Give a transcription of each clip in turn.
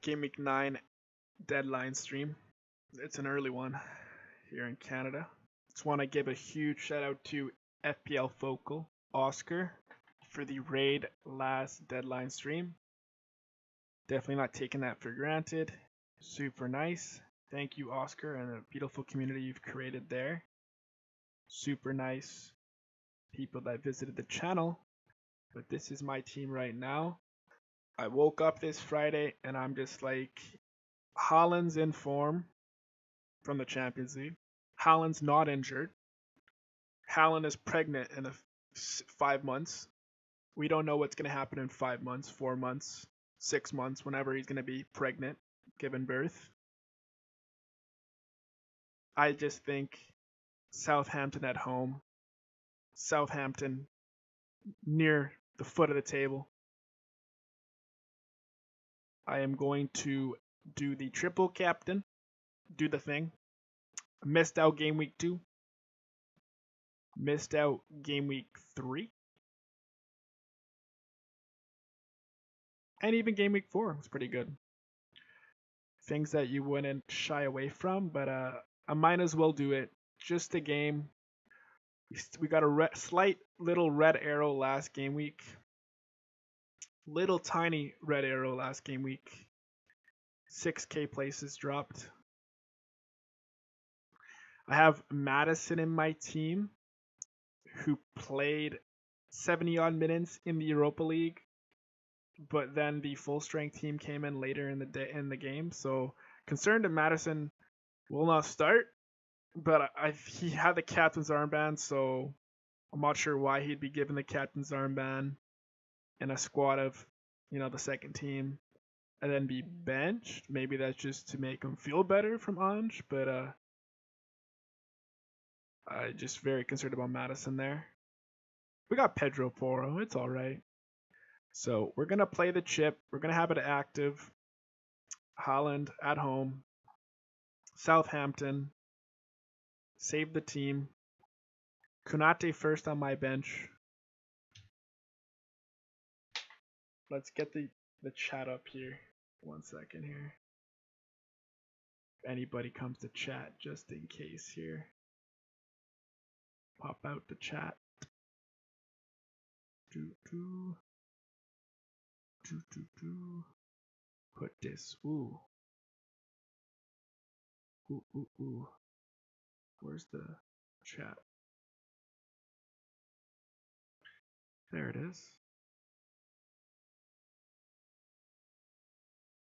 Gameweek 9 deadline stream. It's an early one here in Canada. Just want to give a huge shout out to FPL Focal Oscar for the raid last deadline stream. Definitely not taking that for granted. Super nice. Thank you, Oscar, and a beautiful community you've created there. Super nice people that visited the channel. But this is my team right now. I woke up this Friday and I'm just like, Haaland's in form from the Champions League. Haaland's not injured. Haaland is pregnant in 5 months. We don't know what's going to happen in 5 months, 4 months, 6 months, whenever he's going to be pregnant, given birth. I just think Southampton at home. Southampton near the foot of the table. I am going to do the triple captain. Do the thing. Missed out game week 2. Missed out game week 3. And even game week 4 was pretty good. Things that you wouldn't shy away from, but I might as well do it. Just a game. We got a slight little red arrow last game week. Little tiny red arrow last game week. 6k places dropped. I have Madison in my team, who played 70 odd minutes in the Europa League, but then the full strength team came in later in the game. So concerned that Madison will not start, but he had the captain's armband, so I'm not sure why he'd be given the captain's armband in a squad of, the second team and then be benched. Maybe that's just to make him feel better from Ange, but I just very concerned about Madison there. We got Pedro Porro. It's all right. So we're going to play the chip. We're going to have it active. Haaland at home. Southampton. Save the team. Konate first on my bench. Let's get the chat up here. 1 second here. If anybody comes to chat, just in case here. Pop out the chat. Put this. Ooh. Ooh. Where's the chat? There it is.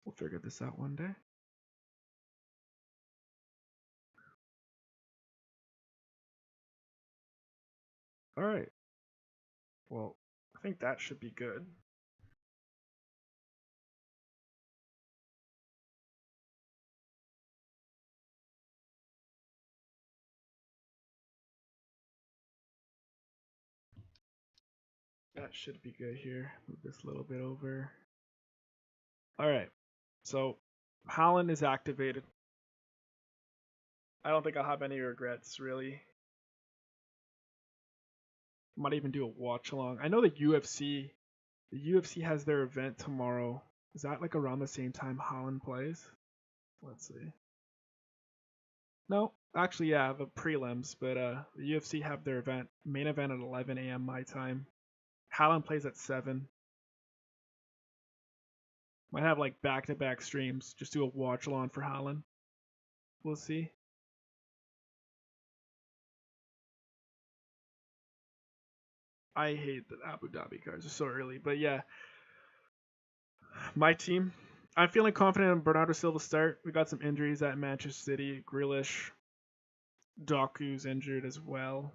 We'll figure this out one day. All right. Well, I think that should be good. That should be good here. Move this a little bit over. All right. So Haaland is activated. I don't think I'll have any regrets, really. Might even do a watch along. I know the UFC has their event tomorrow. Is that like around the same time Haaland plays? Let's see. No, actually, yeah, the prelims, but the UFC have their main event at 11 a.m. my time. Haaland plays at 7. Might have like back-to-back streams. Just do a watch along for Haaland. We'll see. I hate the Abu Dhabi cards. They're so early. But yeah, my team. I'm feeling confident in Bernardo Silva start. We got some injuries at Manchester City. Grealish. Doku's injured as well.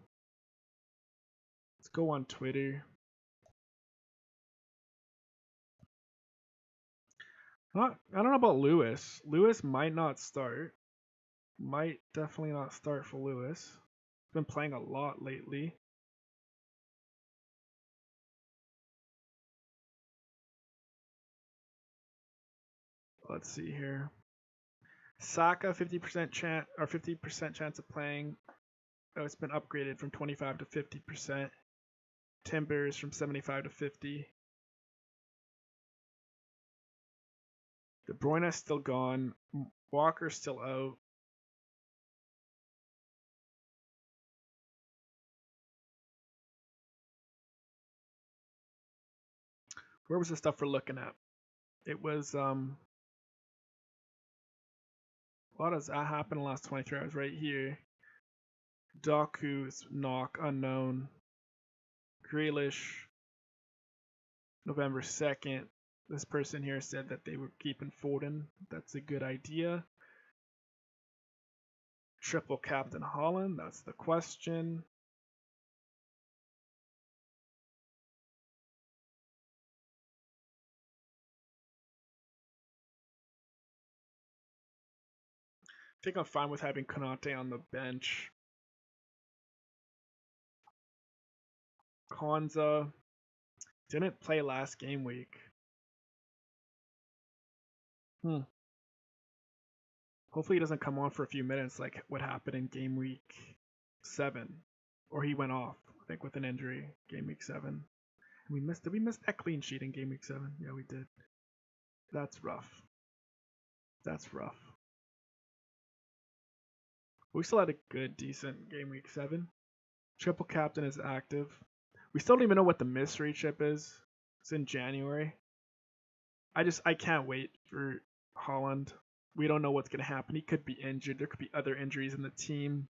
Let's go on Twitter. I don't know about Lewis. Lewis might not start. Might definitely not start for Lewis. Been playing a lot lately. Let's see here. Saka 50% chance or 50% chance of playing. Oh, it's been upgraded from 25 to 50%. Timbers from 75 to 50. 50 De Bruyne's still gone. Walker's still out. Where was the stuff we're looking at? It was what does that happen in the last 23 hours? Right here. Doku's knock unknown. Grealish, November 2nd. This person here said that they were keeping Foden. That's a good idea. Triple captain Haaland, that's the question. I think I'm fine with having Konate on the bench. Konza didn't play last game week. Hopefully he doesn't come on for a few minutes like what happened in game week 7. Or he went off, I think, with an injury, game week 7. Did we miss that clean sheet in game week 7? Yeah, we did. That's rough. That's rough. We still had a good, decent game week 7. Triple captain is active. We still don't even know what the mystery chip is. It's in January. I can't wait for Haaland. We don't know what's going to happen. He could be injured. There could be other injuries in the team.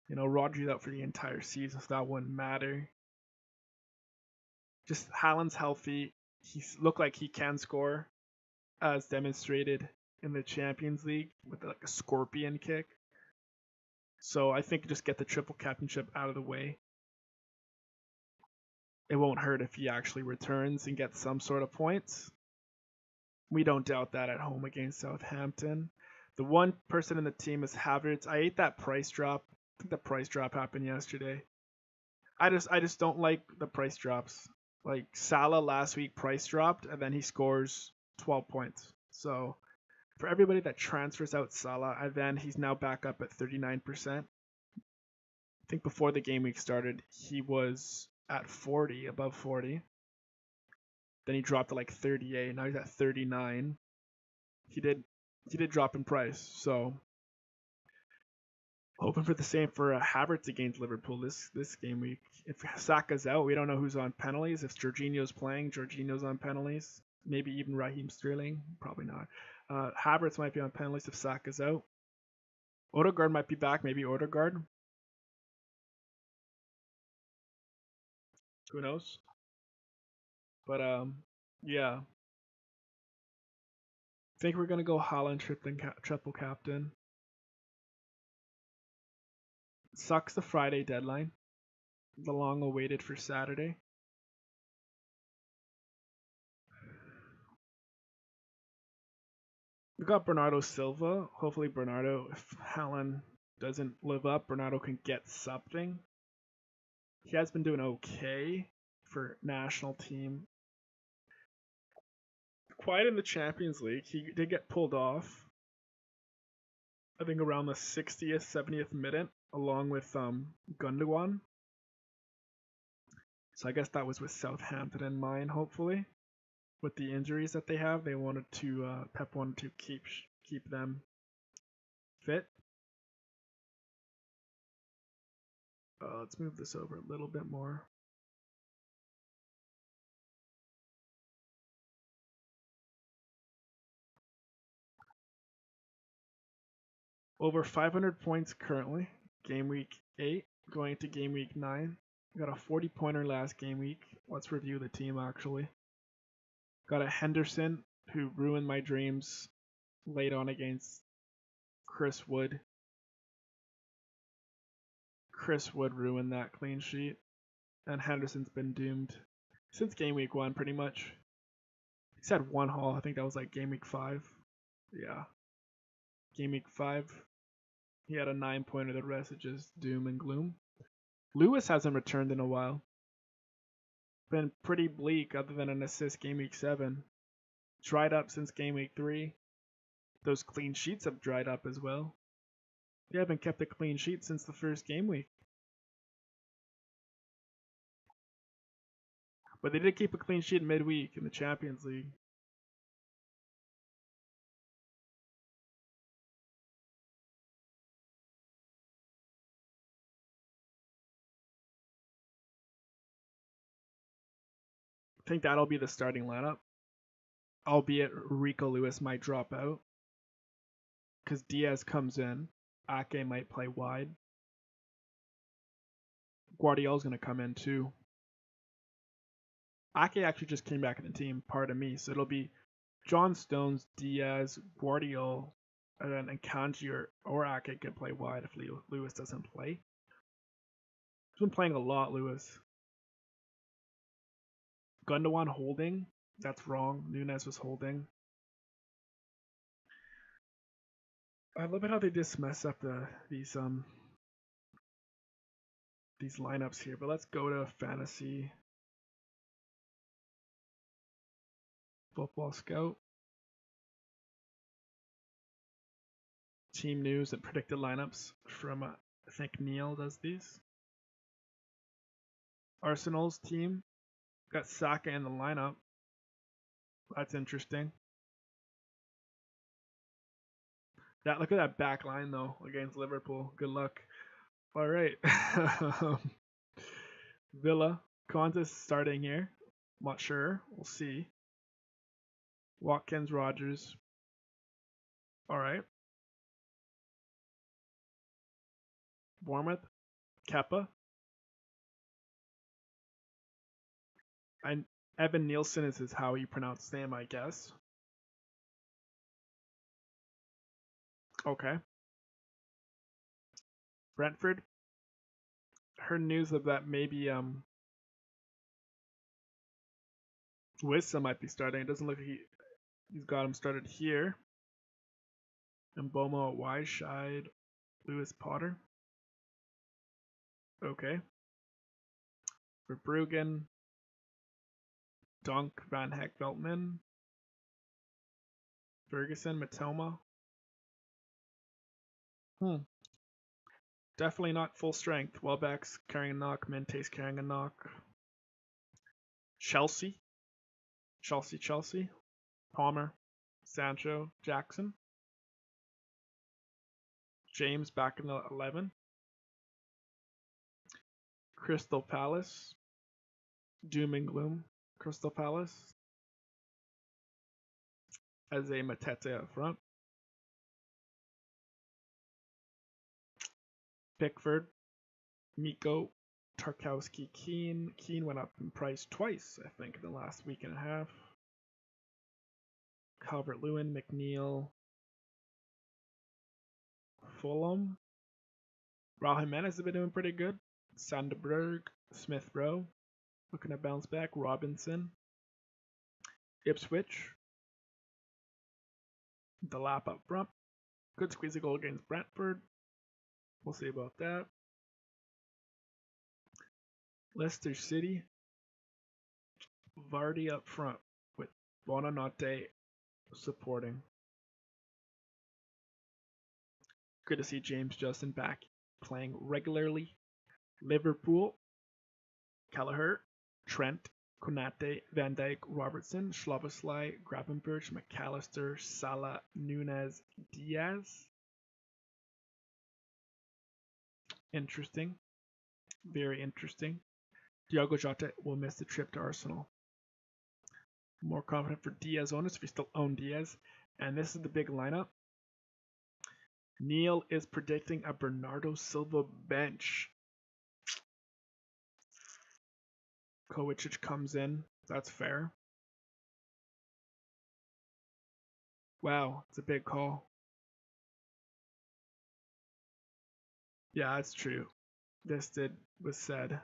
You know, Rodri's out for the entire season, so that wouldn't matter. Just Haaland's healthy. He looked like he can score, as demonstrated in the Champions League with like a scorpion kick. So I think just get the triple captainship out of the way. It won't hurt if he actually returns and gets some sort of points. We don't doubt that at home against Southampton. The one person in the team is Havertz. I ate that price drop. I think the price drop happened yesterday. I just don't like the price drops. Like Salah last week price dropped and then he scores 12 points. So for everybody that transfers out Salah, and then he's now back up at 39%. I think before the game week started, he was at 40, above 40. Then he dropped to like 38. Now he's at 39. He did drop in price. So hoping for the same for Havertz against Liverpool this game week. If Saka's out, we don't know who's on penalties. If Jorginho's playing, Jorginho's on penalties. Maybe even Raheem Sterling. Probably not. Havertz might be on penalties if Saka's out. Odegaard might be back. Maybe Odegaard. Who knows? But yeah. I think we're gonna go Haaland triple captain. Sucks the Friday deadline. The long awaited for Saturday. We got Bernardo Silva. Hopefully Bernardo, if Haaland doesn't live up, Bernardo can get something. He has been doing okay for national team. Quiet in the Champions League. He did get pulled off, I think around the 60th, 70th minute, along with Gundogan. So I guess that was with Southampton in mind, hopefully. With the injuries that they have, they wanted to, Pep wanted to keep them fit. Let's move this over a little bit more. Over 500 points currently. Game week 8 going to game week 9. We got a 40-pointer last game week. Let's review the team actually. Got a Henderson who ruined my dreams late on against Chris Wood. Chris Wood ruined that clean sheet. And Henderson's been doomed since game week 1 pretty much. He's had one haul. I think that was like game week 5. Yeah. Game week 5. He had a 9-pointer. The rest is just doom and gloom. Lewis hasn't returned in a while. Been pretty bleak other than an assist game week 7. Dried up since game week 3. Those clean sheets have dried up as well. They haven't kept a clean sheet since the first game week. But they did keep a clean sheet midweek in the Champions League. I think that'll be the starting lineup. Albeit Rico Lewis might drop out because Diaz comes in. Ake might play wide. Guardiola's going to come in too. Ake actually just came back in the team, pardon me. So it'll be John Stones, Diaz, Guardiola, and then Akanji or Ake can play wide if Lewis doesn't play. He's been playing a lot, Lewis. Gundogan holding. That's wrong. Nunes was holding. I love it how they just mess up these lineups here. But let's go to fantasy football scout. Team news and predicted lineups from I think Neil does these. Arsenal's team got Saka in the lineup. That's interesting. Look at that back line though against Liverpool. Good luck. All right. Villa, Conte starting here. Not sure. We'll see. Watkins, Rogers. All right. Bournemouth, Kepa. And Evan Nielsen is how you pronounce his name, I guess. Okay. Brentford. Heard news of that maybe Wissa might be starting. It doesn't look like he's got him started here. And Bomo at Wyshide. Lewis Potter. Okay. Verbruggen. Dunk, Van Heck, Veltman. Ferguson, Matoma. Definitely not full strength. Welbeck's carrying a knock. Mente's carrying a knock. Chelsea. Palmer. Sancho. Jackson. James back in the 11. Crystal Palace. Doom and Gloom. Crystal Palace. As a Matete up front. Pickford. Miko. Tarkowski. Keane. Keane went up in price twice, I think, in the last week and a half. Calvert-Lewin. McNeil. Fulham. Raul Jimenez has been doing pretty good. Sandberg. Smith Rowe. Looking to bounce back. Robinson. Ipswich. The lap up front. Good squeeze a goal against Brentford. We'll see about that. Leicester City. Vardy up front with Buonanotte supporting. Good to see James Justin back playing regularly. Liverpool. Kelleher. Trent. Konate, Van Dijk, Robertson, Schloboslai, Gravenberch, McAllister, Salah, Nunez, Diaz. Interesting. Very interesting. Diogo Jota will miss the trip to Arsenal. More confident for Diaz owners if you still own Diaz. And this is the big lineup. Neil is predicting a Bernardo Silva bench. Kovacic comes in. That's fair. Wow, it's a big call. Yeah, that's true. This was said.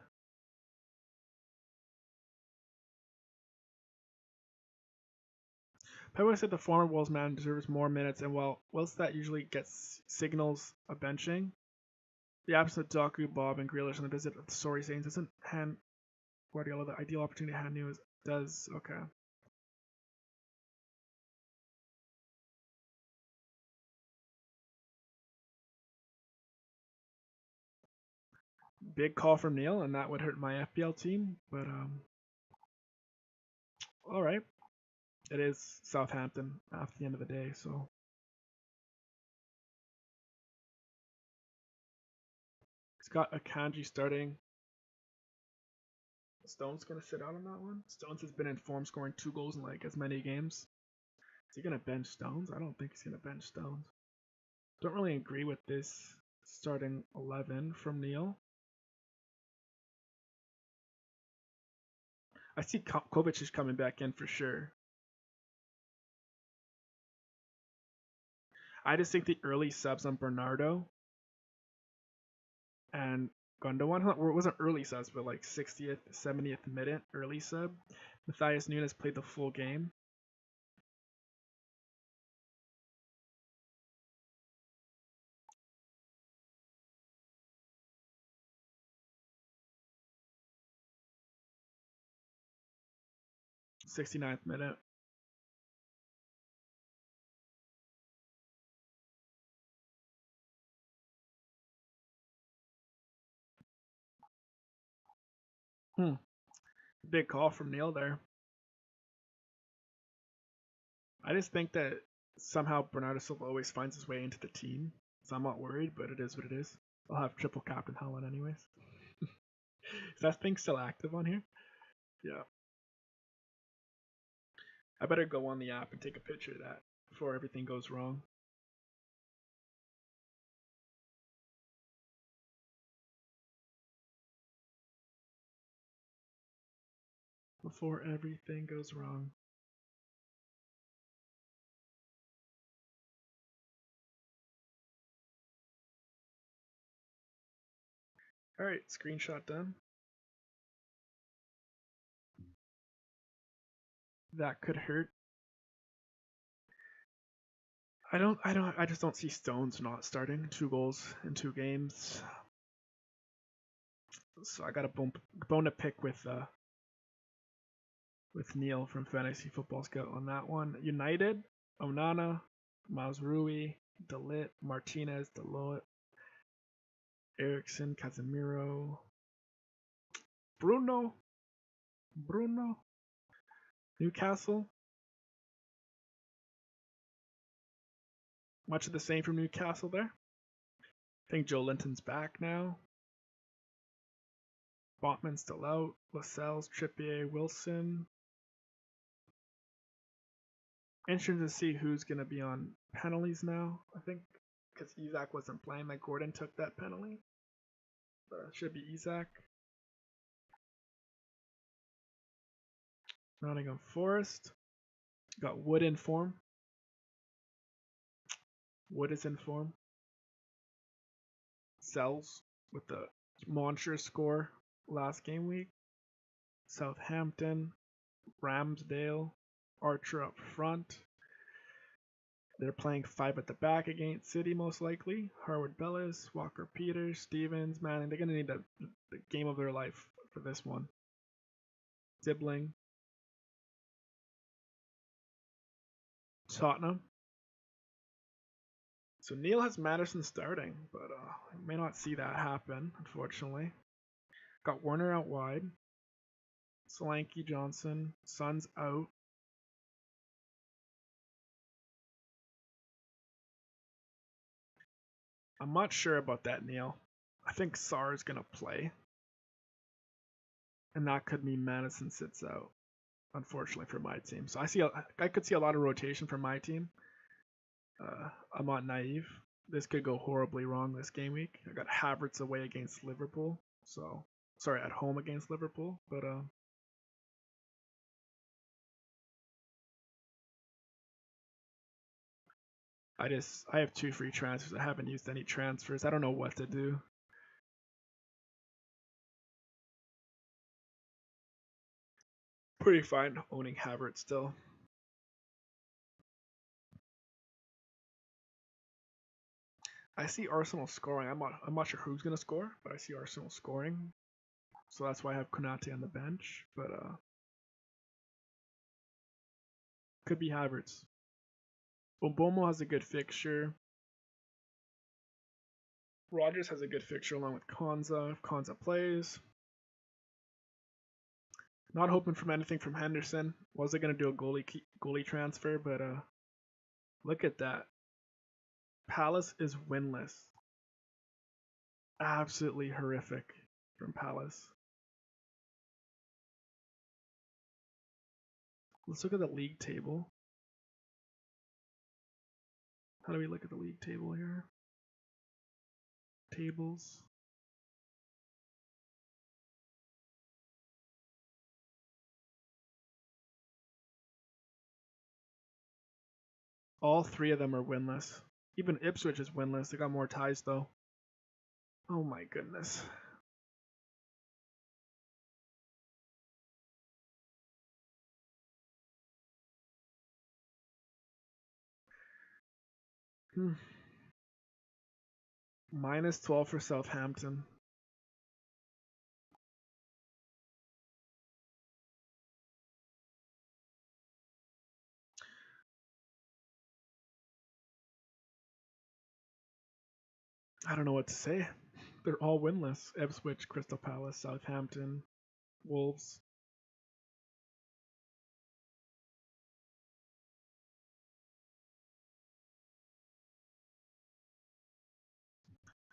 Pepper said the former Wolves man deserves more minutes, and whilst that usually gets signals a benching, the absence of Doku, Bob, and Grealish on the visit of the Sorry Saints doesn't hand Guardiola the ideal opportunity to hand news. Does okay. Big call from Neil, and that would hurt my FPL team, but all right. It is Southampton after the end of the day, so he's got Akanji starting. Stone's gonna sit out on that one. Stones has been in form, scoring 2 goals in like as many games. Is he gonna bench Stones? I don't think he's gonna bench Stones. Don't really agree with this starting 11 from Neil. I see Kovac is coming back in for sure. I just think the early subs on Bernardo and Gundogan, it wasn't early subs, but like 60th, 70th minute early sub. Matthias Nunes played the full game. '69th minute. Big call from Neil there. I just think that somehow Bernardo Silva always finds his way into the team. So I'm not worried, but it is what it is. I'll have triple captain Haaland anyways. Is that thing still active on here? Yeah. I better go on the app and take a picture of that before everything goes wrong. Before everything goes wrong. Alright, screenshot done. That could hurt. I just don't see Stones not starting. 2 goals in 2 games. So I got a bone to pick with Neil from Fantasy Football Scout on that one. United, Onana, Mazrui, Delit, Martinez, Deloitte, Ericsson, Casemiro, Bruno, Newcastle. Much of the same from Newcastle there. I think Joe Linton's back now. Botman's still out. Lascelles, Trippier, Wilson. Interesting to see who's going to be on penalties now. I think because Isak wasn't playing, like Gordon took that penalty. It should be Isak. Nottingham Forest. Got Wood in form. Wood is in form. Sells with the monstrous score last game week. Southampton, Ramsdale, Archer up front. They're playing 5 at the back against City most likely. Harwood Bellis, Walker Peters, Stevens, Manning. They're going to need the game of their life for this one. Sibling. Tottenham. So Neil has Madison starting, but I may not see that happen, unfortunately. Got Warner out wide. Solanke, Johnson. Son's out. I'm not sure about that, Neil. I think Sarr is going to play. And that could mean Madison sits out, unfortunately, for my team. So I could see a lot of rotation for my team. I'm not naive. This could go horribly wrong this game week. I got Havertz away against Liverpool. So, sorry, at home against Liverpool. But, I have 2 free transfers. I haven't used any transfers. I don't know what to do. Pretty fine owning Havertz still. I see Arsenal scoring. I'm not sure who's gonna score, but I see Arsenal scoring. So that's why I have Konate on the bench. But could be Havertz. Bomo has a good fixture. Rogers has a good fixture along with Konza if Konza plays. Not hoping for anything from Henderson. Wasn't gonna do a goalie transfer, but look at that. Palace is winless. Absolutely horrific from Palace. Let's look at the league table. How do we look at the league table here? Tables. All three of them are winless. Even Ipswich is winless. They got more ties though. Oh my goodness. Minus 12 for Southampton. I don't know what to say. They're all winless. Ipswich, Crystal Palace, Southampton, Wolves.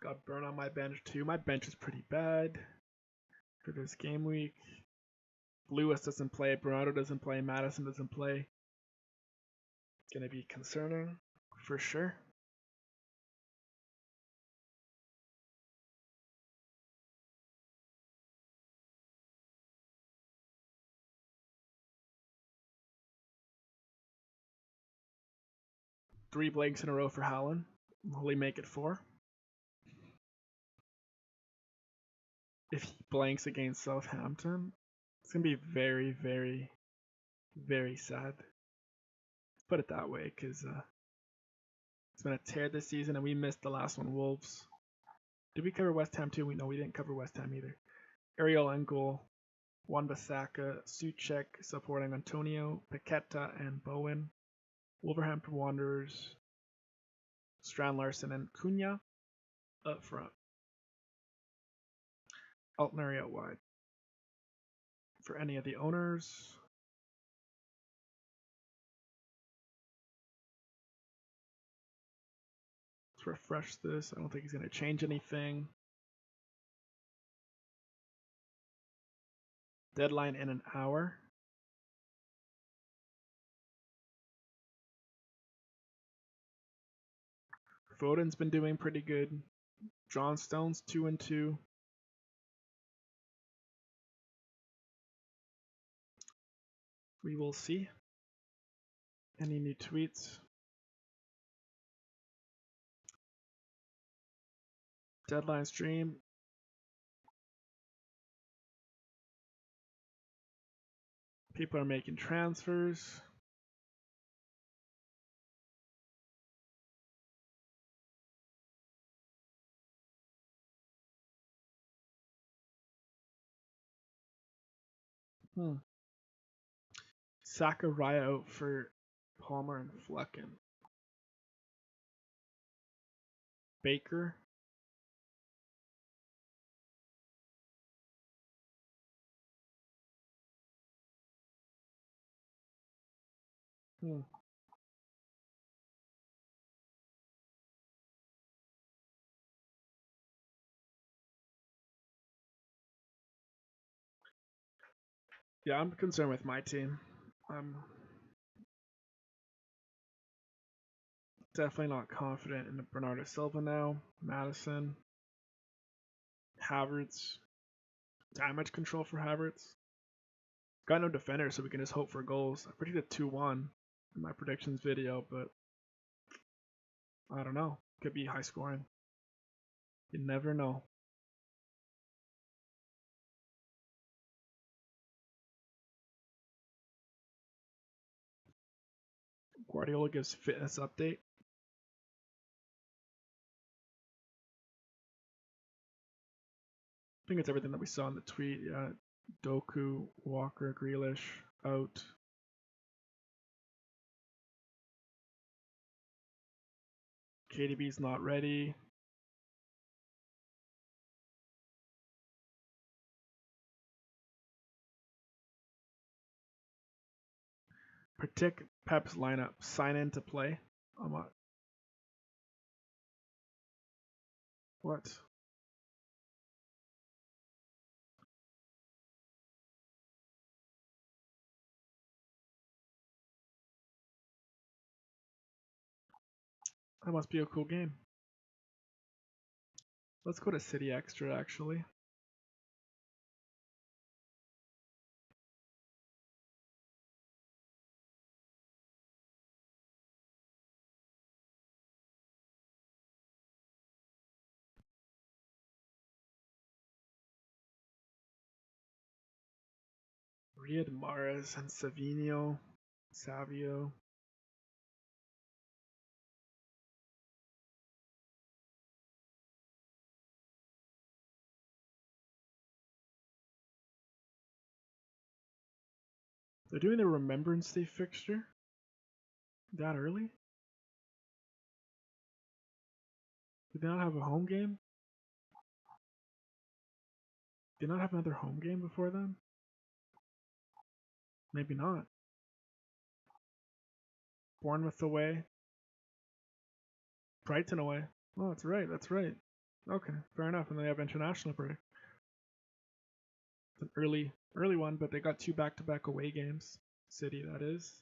Got Burn on my bench too. My bench is pretty bad for this game week. Lewis doesn't play, Bernardo doesn't play, Madison doesn't play. Gonna be concerning for sure. Three blanks in a row for Haaland. Will he make it 4? If he blanks against Southampton, it's gonna be very, very, very sad. Put it that way, because it's been a tear this season, and we missed the last one, Wolves. Did we cover West Ham too? We didn't cover West Ham either. Ariel and goal. Wan-Bissaka, Souček supporting Antonio, Paqueta, and Bowen. Wolverhampton Wanderers, Strand Larson and Cunha up front. Altneri out wide. For any of the owners, let's refresh this. I don't think he's going to change anything. Deadline in an hour. Foden's been doing pretty good. John Stone's 2-2. We will see. Any new tweets? Deadline stream. People are making transfers. Saka Raya out for Palmer and Flecken. Baker. Yeah, I'm concerned with my team. I'm definitely not confident in Bernardo Silva now. Madison. Havertz. Damage control for Havertz. Got no defender, so we can just hope for goals. I predicted 2-1 in my predictions video, but I don't know. Could be high scoring. You never know. Guardiola gives fitness update. I think it's everything that we saw in the tweet. Yeah, Doku, Walker, Grealish out. KDB's not ready. Predict Pep's lineup. Sign in to play. What? That must be a cool game. Let's go to City Extra, actually. Riyad Mahrez and Savio. They're doing the Remembrance Day fixture that early? Did they not have a home game? Did they not have another home game before then? Maybe not. Bournemouth away. Brighton away. Oh, that's right, that's right. Okay, fair enough. And they have international break. It's an early one, but they got 2 back-to-back away games. City, that is.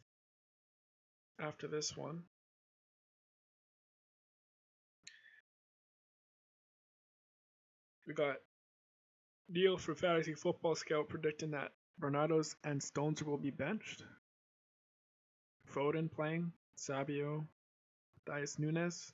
After this one. We got Neil for Fantasy Football Scout predicting that Bernardo's and Stones will be benched. Foden playing. Sabio. Dias Nunes.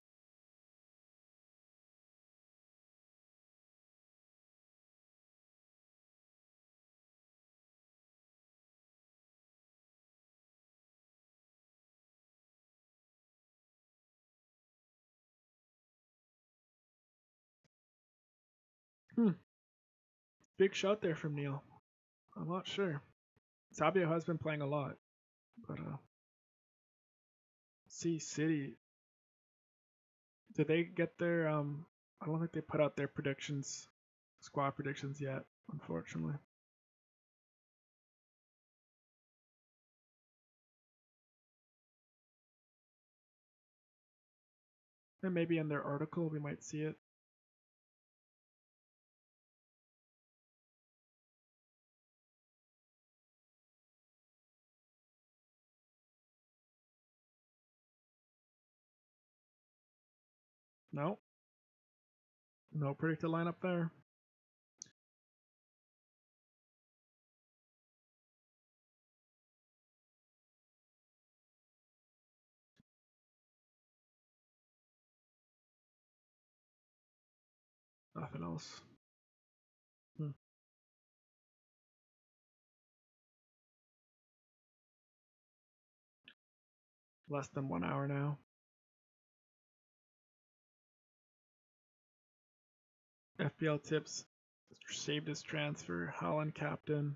Big shot there from Neil. I'm not sure. Sabio has been playing a lot, but see City. Did they get their I don't think they put out their predictions, squad predictions yet, unfortunately. And maybe in their article we might see it. No. No predicted lineup there. Nothing else. Less than 1 hour now. FPL tips. Saved his transfer. Haaland captain.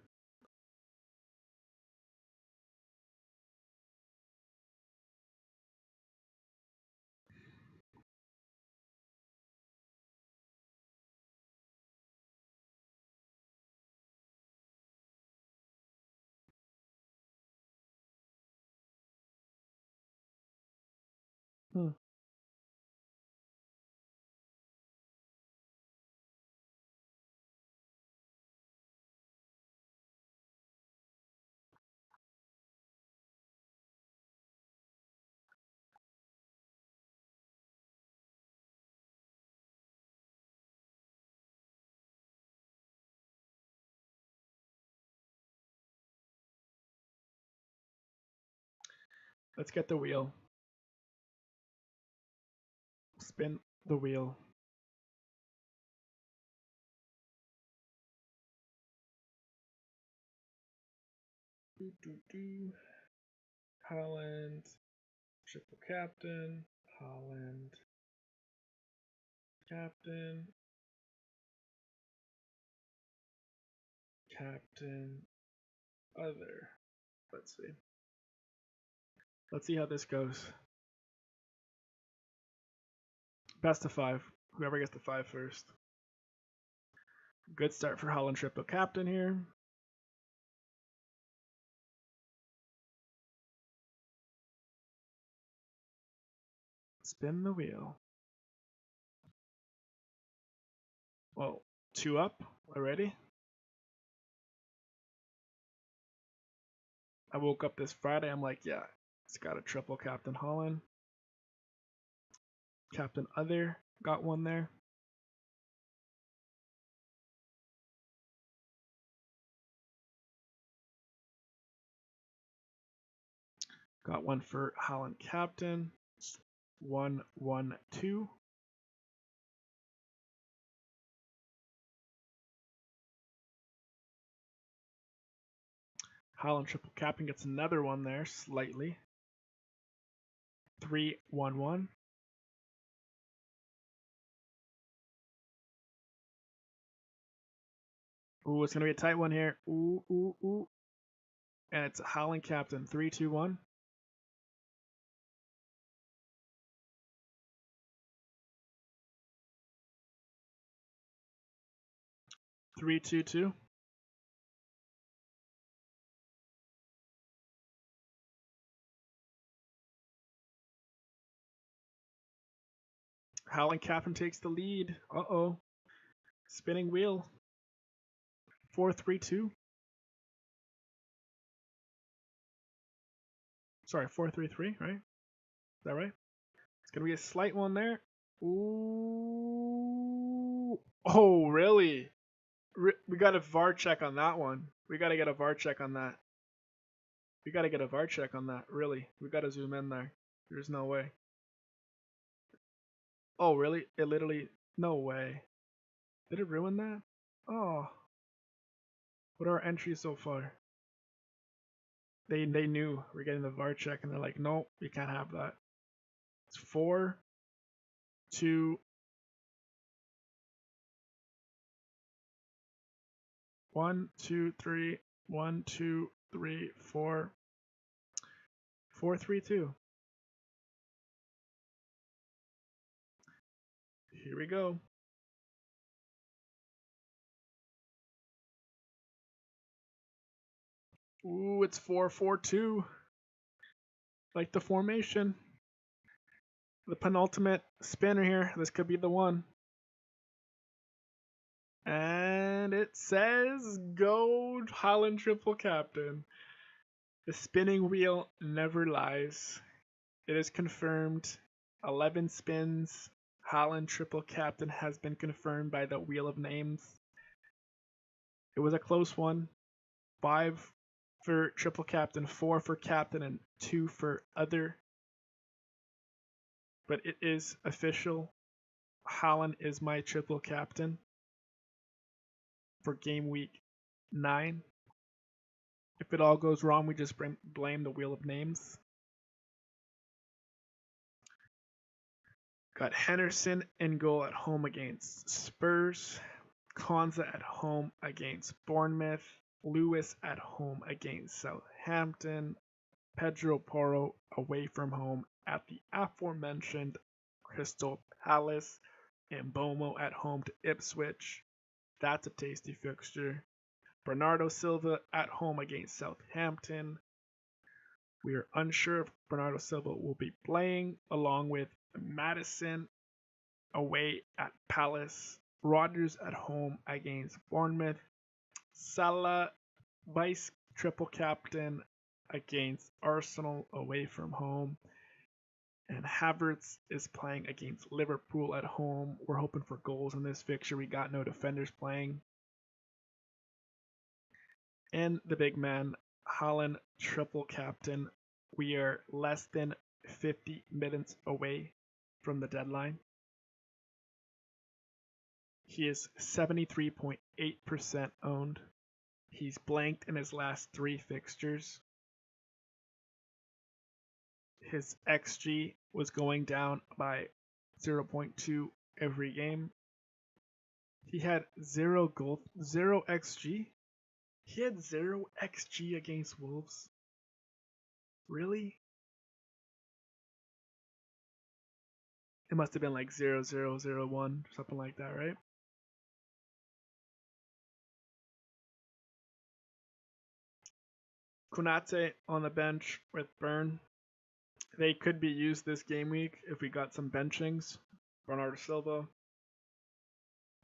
Let's get the wheel. Spin the wheel. Haaland, triple captain. Haaland, captain. Captain, other. Let's see. Let's see how this goes. Best of 5. Whoever gets the 5 first. Good start for Haaland triple captain here. Spin the wheel. Well, 2 up already. I woke up this Friday. I'm like, yeah, it's got a triple captain Haaland. Captain Other got one there. Got one for Haaland Captain. 1-1-2. Haaland Triple Captain gets another one there, slightly. 3-1-1. Ooh, it's going to be a tight one here. Ooh, ooh, ooh. And it's Haaland Captain. 3-2-1. 3-2-2. Haaland Captain takes the lead. Uh-oh. Spinning wheel. 4-3-2. Sorry, 4-3-3, right? Is that right? It's going to be a slight one there. Ooh. Oh, really? We got a VAR check on that one. We got to get a VAR check on that. We got to get a VAR check on that, really. We got to zoom in there. There's no way. Oh, really? It literally... No way. Did it ruin that? Oh. What are our entries so far? They knew we're getting the VAR check, and they're like, no, you can't have that. It's 4, 2, 1, 2, 3, 1, 2, 3, 4, 4, 3, 2. Here we go. Ooh, it's 4-4-2. Like the formation. The penultimate spinner here. This could be the one. And it says go Haaland Triple Captain. The spinning wheel never lies. It is confirmed. 11 spins. Haaland Triple Captain has been confirmed by the Wheel of Names. It was a close one. 5 for Triple Captain, 4 for Captain, and 2 for Other. But it is official. Haaland is my Triple Captain for Game Week 9. If it all goes wrong, we just blame the Wheel of Names. Got Henderson in goal at home against Spurs. Konza at home against Bournemouth. Lewis at home against Southampton. Pedro Porro away from home at the aforementioned Crystal Palace. And Bomo at home to Ipswich. That's a tasty fixture. Bernardo Silva at home against Southampton. We are unsure if Bernardo Silva will be playing, along with Maddison away at Palace. Rodgers at home against Bournemouth. Salah vice triple captain against Arsenal away from home. And Havertz is playing against Liverpool at home. We're hoping for goals in this fixture. We got no defenders playing. And the big man, Haaland, triple captain. We are less than 50 minutes away from the deadline. He is 73.8% owned. He's blanked in his last 3 fixtures. His XG was going down by 0.2 every game. He had 0 XG. He had 0 XG against Wolves. Really? It must have been like 0-0-0-1, something like that, right? Konate on the bench with Burn. They could be used this game week if we got some benchings. Bernardo Silva.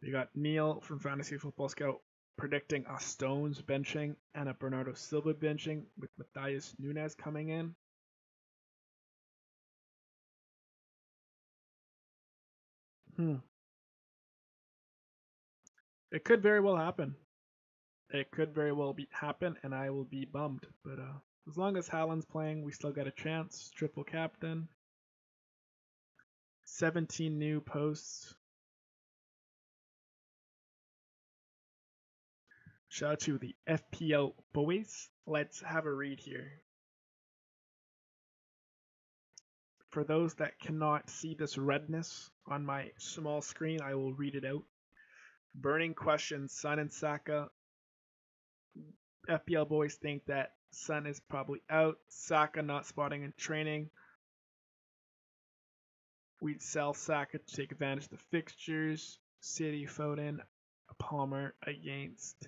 We got Neil from Fantasy Football Scout predicting a Stones benching and a Bernardo Silva benching with Matthias Nunes coming in. Hmm. It could very well happen. It could very well happen, and I will be bummed. But as long as Haaland's playing, we still got a chance. Triple captain. 17 new posts. Shout out to the FPL boys. Let's have a read here. For those that cannot see this redness on my small screen, I will read it out. Burning question, Son and Saka. FPL boys think that Son is probably out. Saka not spotting in training. We'd sell Saka to take advantage of the fixtures. City, Foden, Palmer against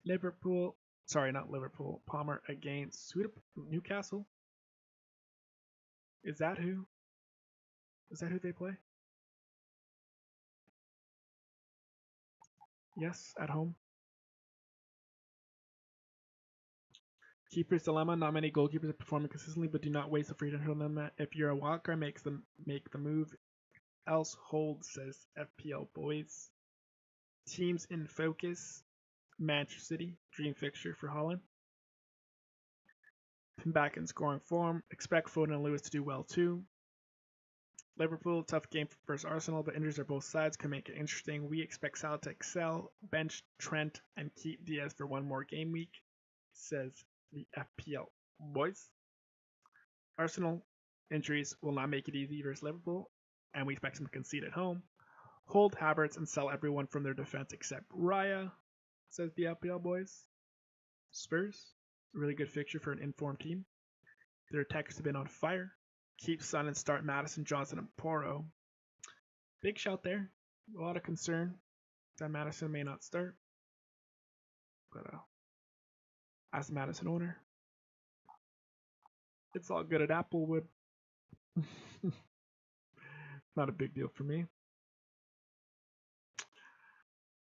Liverpool. Sorry, not Liverpool. Palmer against Newcastle. Is that who? Is that who they play? Yes, at home. Keeper's dilemma. Not many goalkeepers are performing consistently, but do not waste the freedom to them. If you're a wildcard, make the move. Else hold, says FPL boys. Teams in focus. Manchester City, dream fixture for Haaland. Back in scoring form. Expect Foden and Lewis to do well too. Liverpool, tough game versus Arsenal, but injuries on both sides can make it interesting. We expect Salah to excel, bench Trent, and keep Diaz for one more game week, says the FPL boys. Arsenal injuries will not make it easy versus Liverpool, and we expect them to concede at home. Hold Havertz and sell everyone from their defense except Raya, says the FPL boys. Spurs, really good fixture for an informed team. Their attackers have been on fire. Keep Son and start Madison, Johnson, and Porro. Big shout there. A lot of concern that Madison may not start. But as a Madison owner, it's all good at Applewood. Not a big deal for me.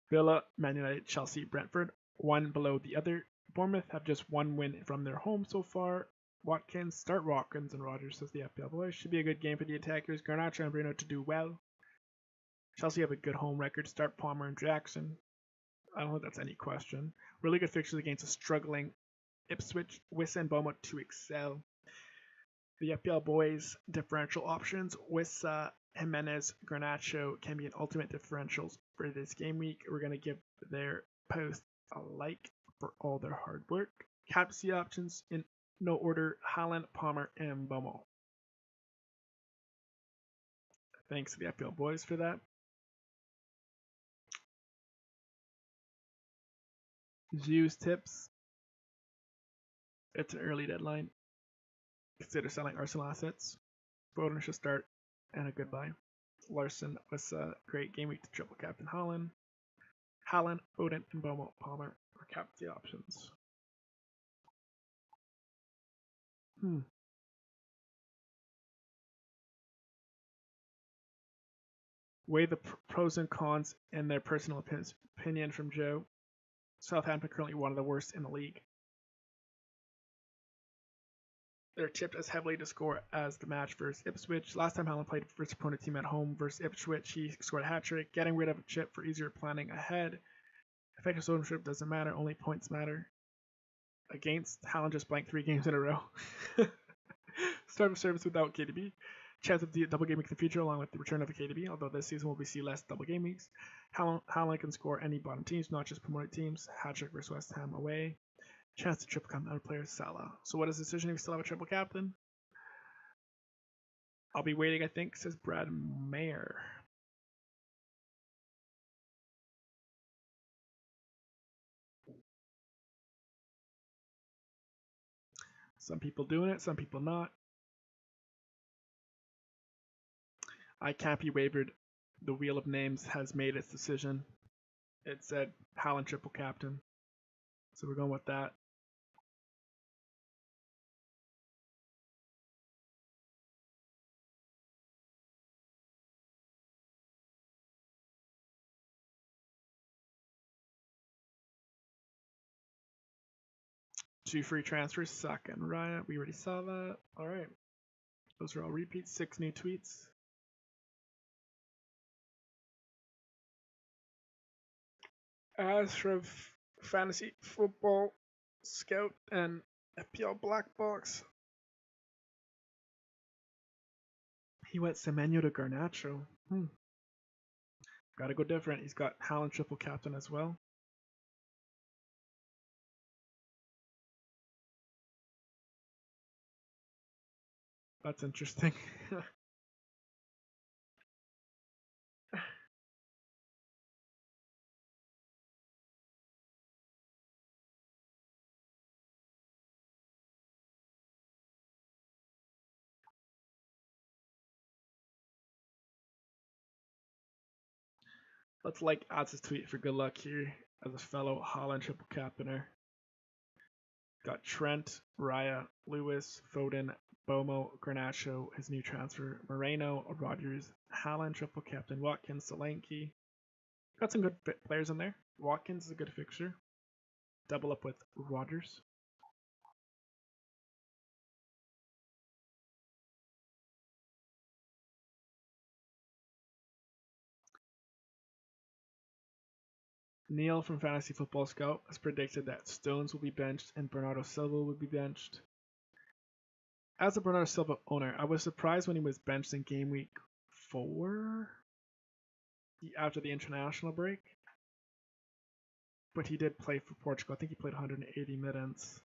Villa, Man United, Chelsea, Brentford, one below the other. Bournemouth have just one win from their home so far. Watkins, start Watkins and Rodgers, says the FPL boys. Should be a good game for the attackers. Garnacho and Bruno to do well. Chelsea have a good home record. Start Palmer and Jackson. I don't think that's any question. Really good fixtures against a struggling Ipswich. Wissa and Beaumont to excel. The FPL boys differential options. Wissa, Jimenez, Garnacho can be an ultimate differentials for this game week. We're going to give their post a like for all their hard work. Captaincy options in no order: Haaland, Palmer, and Beaumont. Thanks to the FPL boys for that. Views tips. It's an early deadline. Consider selling Arsenal assets. Foden should start and a goodbye. Larson was a great game week to triple captain Haaland. Haaland, Foden, and Beaumont Palmer are captaincy options. Weigh the pros and cons and their personal opinion from Joe. Southampton currently one of the worst in the league. They're tipped as heavily to score as the match versus Ipswich. Last time Haaland played versus opponent team at home versus Ipswich, he scored a hat-trick, getting rid of a chip for easier planning ahead. Effective ownership doesn't matter, only points matter. Against, Haaland just blanked 3 games in a row. Start of service without KDB. Chance of the double game week in the future along with the return of a KDB, although this season will see less double game weeks. Haaland can score any bottom teams, not just promoted teams. Hat-trick versus West Ham away. Chance to triple captain other players, Salah. So what is the decision if we still have a triple captain? I'll be waiting, I think, says Brad Mayer. Some people doing it, some people not. I can't be wavered. The wheel of names has made its decision. It said Haaland triple captain. So we're going with that. Two free transfers, Saka and Raya. We already saw that. All right. Those are all repeats. 6 new tweets. As from Fantasy Football Scout and FPL Black Box, he went Semenyo to Garnacho. Gotta go different. He's got Haaland triple captain as well. That's interesting. Let's like Ads' tweet for good luck here as a fellow Haaland triple captainer. Got Trent, Raya, Lewis, Foden, Bomo, Garnacho, his new transfer, Moreno, Rodgers, Haaland triple captain, Watkins, Solanke. Got some good players in there. Watkins is a good fixture. Double up with Rodgers. Neil from Fantasy Football Scout has predicted that Stones will be benched and Bernardo Silva will be benched. As a Bernardo Silva owner, I was surprised when he was benched in game week 4 after the international break. But he did play for Portugal. I think he played 180 minutes.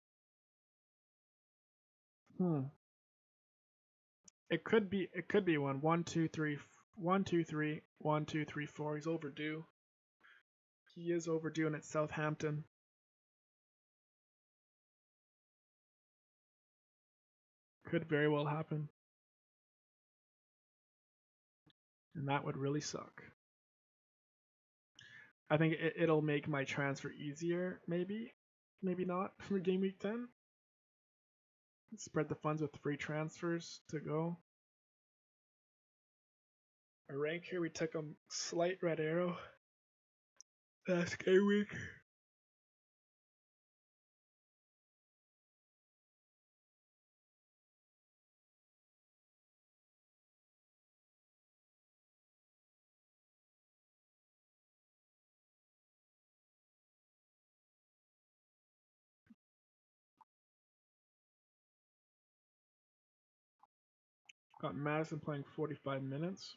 It could be one. 1, 2, 3, 1, 2, 3, 1, 2, 3, 4. He's overdue. He is overdue, and it's Southampton. Could very well happen. And that would really suck. I think it'll make my transfer easier, maybe. Maybe not for game week 10. Spread the funds with free transfers to go. Our rank here, we took a slight red arrow. That's game week. Got Madison playing 45 minutes.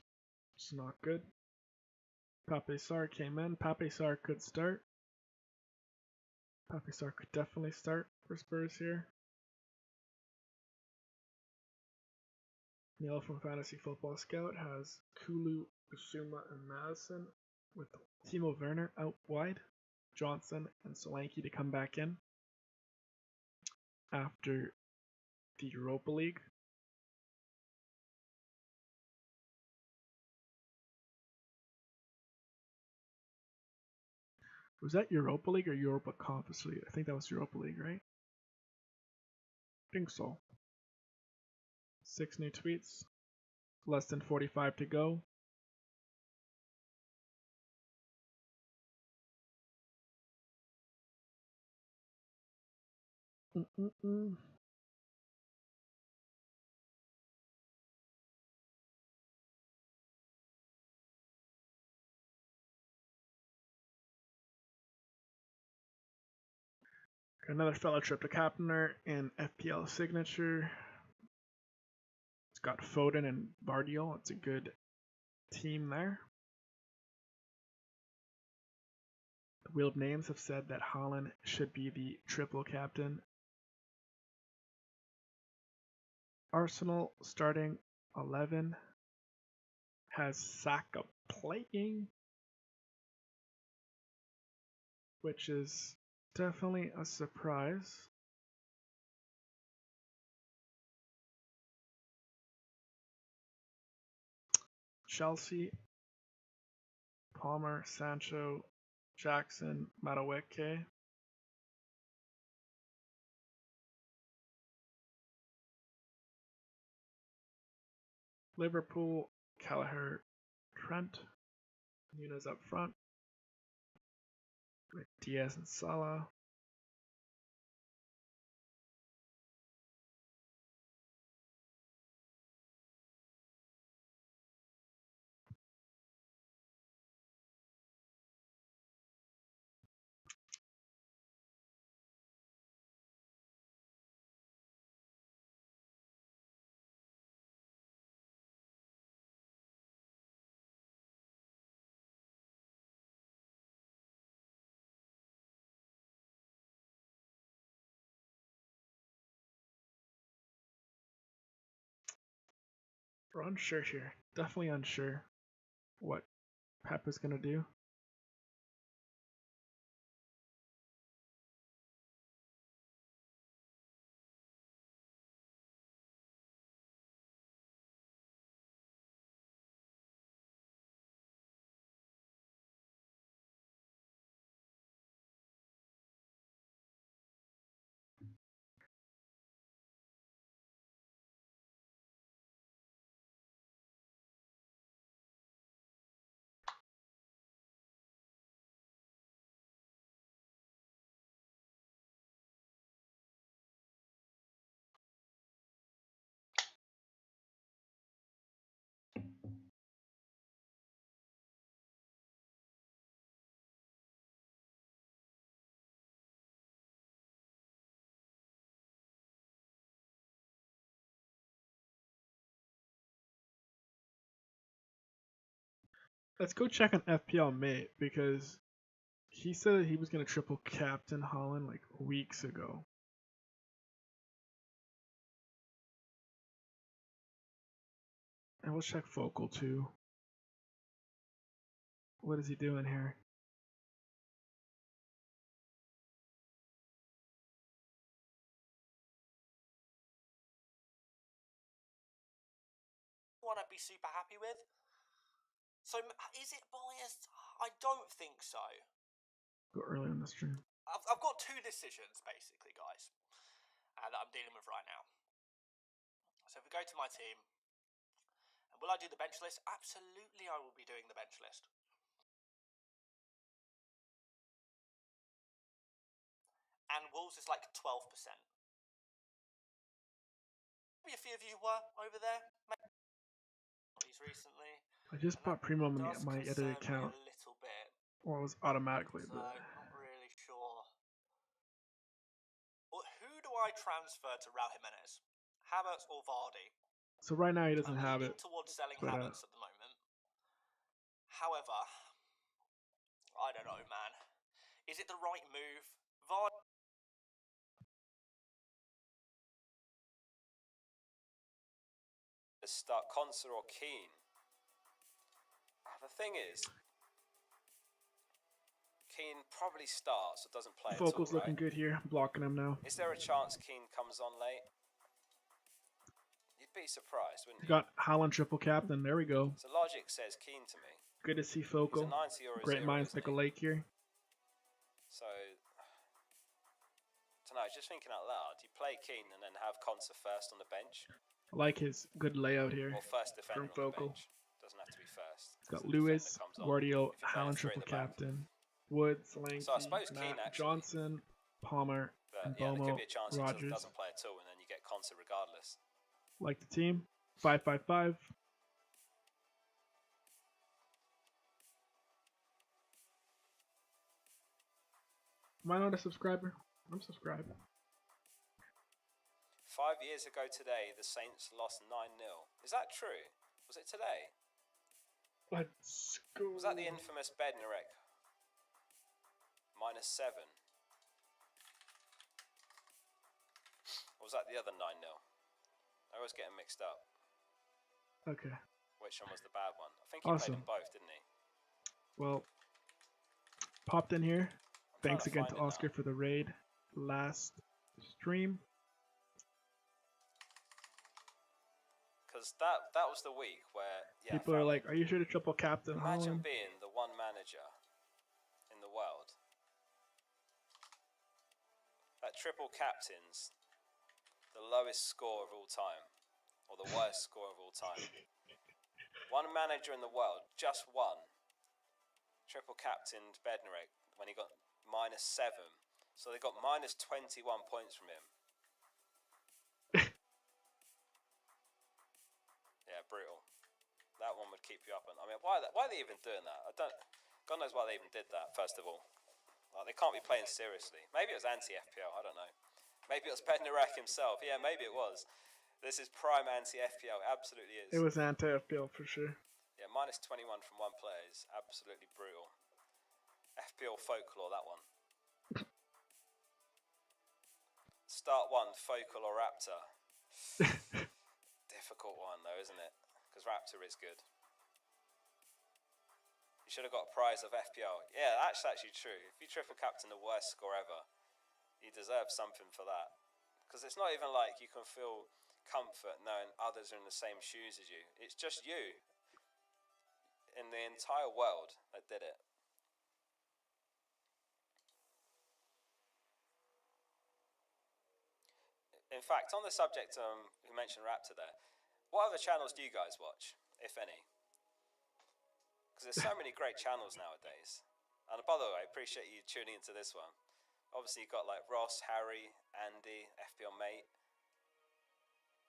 It's not good. Pape Sarr came in. Pape Sarr could start. Pape Sarr could definitely start for Spurs here. Neil from Fantasy Football Scout has Kulu, Usuma, and Madison with Timo Werner out wide. Johnson and Solanke to come back in after the Europa League. Was that Europa League or Europa Conference League? I think that was Europa League, right? I think so. 6 new tweets. Less than 45 to go. Another fellow triple captainer in FPL signature. It's got Foden and Bardiol. It's a good team there. The Wheel of Names have said that Haaland should be the triple captain. Arsenal starting 11 has Saka playing, which is definitely a surprise. Chelsea, Palmer, Sancho, Jackson, Madueke. Liverpool, Kelleher, Trent, Nunes up front with Diaz and Salah. We're unsure here. Definitely unsure what Pep is going to do. Let's go check on FPL mate because he said he was going to triple captain Haaland like weeks ago. And we'll check Focal too. What is he doing here? One I'd be super happy with. So is it biased? I don't think so. Go early in the stream. I've got two decisions basically, guys, that I'm dealing with right now. So if we go to my team, and will I do the bench list? Absolutely, I will be doing the bench list. And Wolves is like 12%. Maybe a few of you were over there. These recently. I just bought Primo on my edited account. A little bit. Well, it was automatically, So, but not really sure. Well, who do I transfer to Raul Jimenez? Havertz or Vardy? So right now he doesn't have it. Towards selling but, Havertz at the moment. However, I don't know, man. Is it the right move? Vardy. Start Konsa or Keane. The thing is, Keane probably starts or doesn't play. Focal's at all, looking good here. I'm blocking him now. Is there a chance Keane comes on late? You'd be surprised, wouldn't you? Got Haaland triple captain. There we go. So logic says Keane to me. Good to see Focal. Great minds pick a lake here. So, tonight, just thinking out loud, you play Keane and then have Konsa first on the bench. I like his good layout here. Or first defender from Focal. on the bench. Doesn't have to be first. He's got Lewis, Guardiola, Haaland triple captain, Woods, Lanky, So I suppose Keane Matt, actually, Johnson, Palmer, and yeah, there Bomo, could be a chance Rogers. he doesn't play at all, and then you get Konsa regardless. Like the team, 555. Am I not a subscriber? I'm subscribed. 5 years ago today, the Saints lost 9-0. Is that true? Was it today? Let's go. Was that the infamous Bednarek? -7. Or was that the other 9-0? I always get them mixed up. Okay. Which one was the bad one? I think he played them both, didn't he? Well, popped in here. Thanks again to Oscar for the raid last stream. Because that was the week where people are like, "Are you sure to triple captain Imagine Haaland?" being the one manager in the world that triple captains the lowest score of all time, or the worst score of all time. One manager in the world, just one, triple captained Bednarek when he got -7. So they got -21 points from him. Yeah, brutal. That one would keep you up. I mean, why are they even doing that? I don't. God knows why they even did that. First of all, like, they can't be playing seriously. Maybe it was anti-FPL. I don't know. Maybe it was Bednarek himself. Yeah, maybe it was. This is prime anti-FPL. Absolutely is. It was anti-FPL for sure. Yeah, -21 from one player is absolutely brutal. FPL folklore, that one. Start one, Focal or Raptor. Difficult one though, isn't it? because Raptor is good. You should have got a prize of FPL. Yeah, that's actually true. If you triple captain the worst score ever, you deserve something for that. Because it's not even like you can feel comfort knowing others are in the same shoes as you. It's just you in the entire world that did it. In fact, on the subject, who mentioned Raptor there, what other channels do you guys watch, if any? Because there's so many great channels nowadays. And by the way, I appreciate you tuning into this one. Obviously, you've got like Ross, Harry, Andy, FPL Mate.